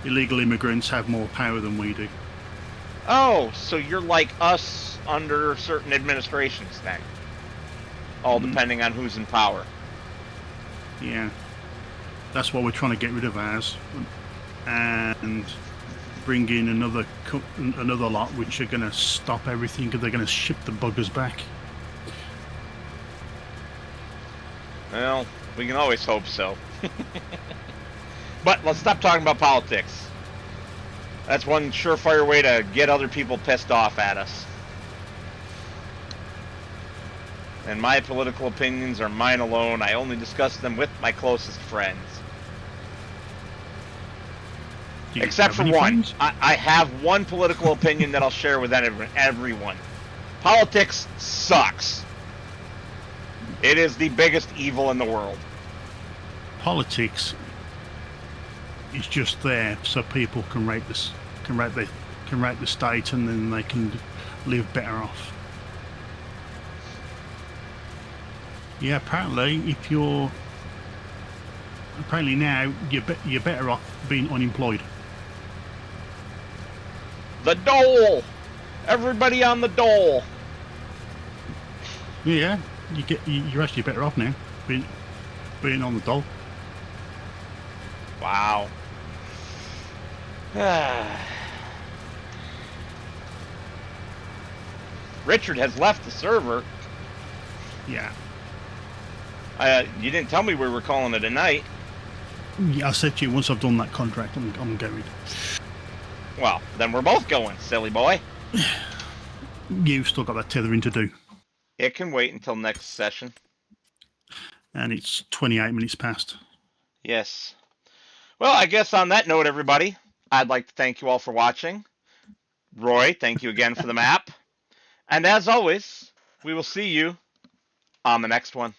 illegal immigrants have more power than we do. Oh, so you're like us under certain administrations then? All depending on who's in power. Yeah. That's why we're trying to get rid of ours and bring in another lot which are going to stop everything because they're going to ship the buggers back. Well, we can always hope so. But let's stop talking about politics. That's one surefire way to get other people pissed off at us. And my political opinions are mine alone. I only discuss them with my closest friends. Except for one. I have one political opinion that I'll share with everyone. Politics sucks. It is the biggest evil in the world. Politics is just there so people can rape the state, and then they can live better off. Yeah, apparently now you're better off being unemployed. The dole. Everybody on the dole. Yeah, you're actually better off now being on the dole. Wow. Richard has left the server. Yeah. You didn't tell me we were calling it a night. Yeah, I said to you, once I've done that contract, I'm going. Well, then we're both going, silly boy. You've still got that tethering to do. It can wait until next session. And it's 28 minutes past. Yes. Well, I guess on that note, everybody, I'd like to thank you all for watching. Roy, thank you again for the map. And as always, we will see you on the next one.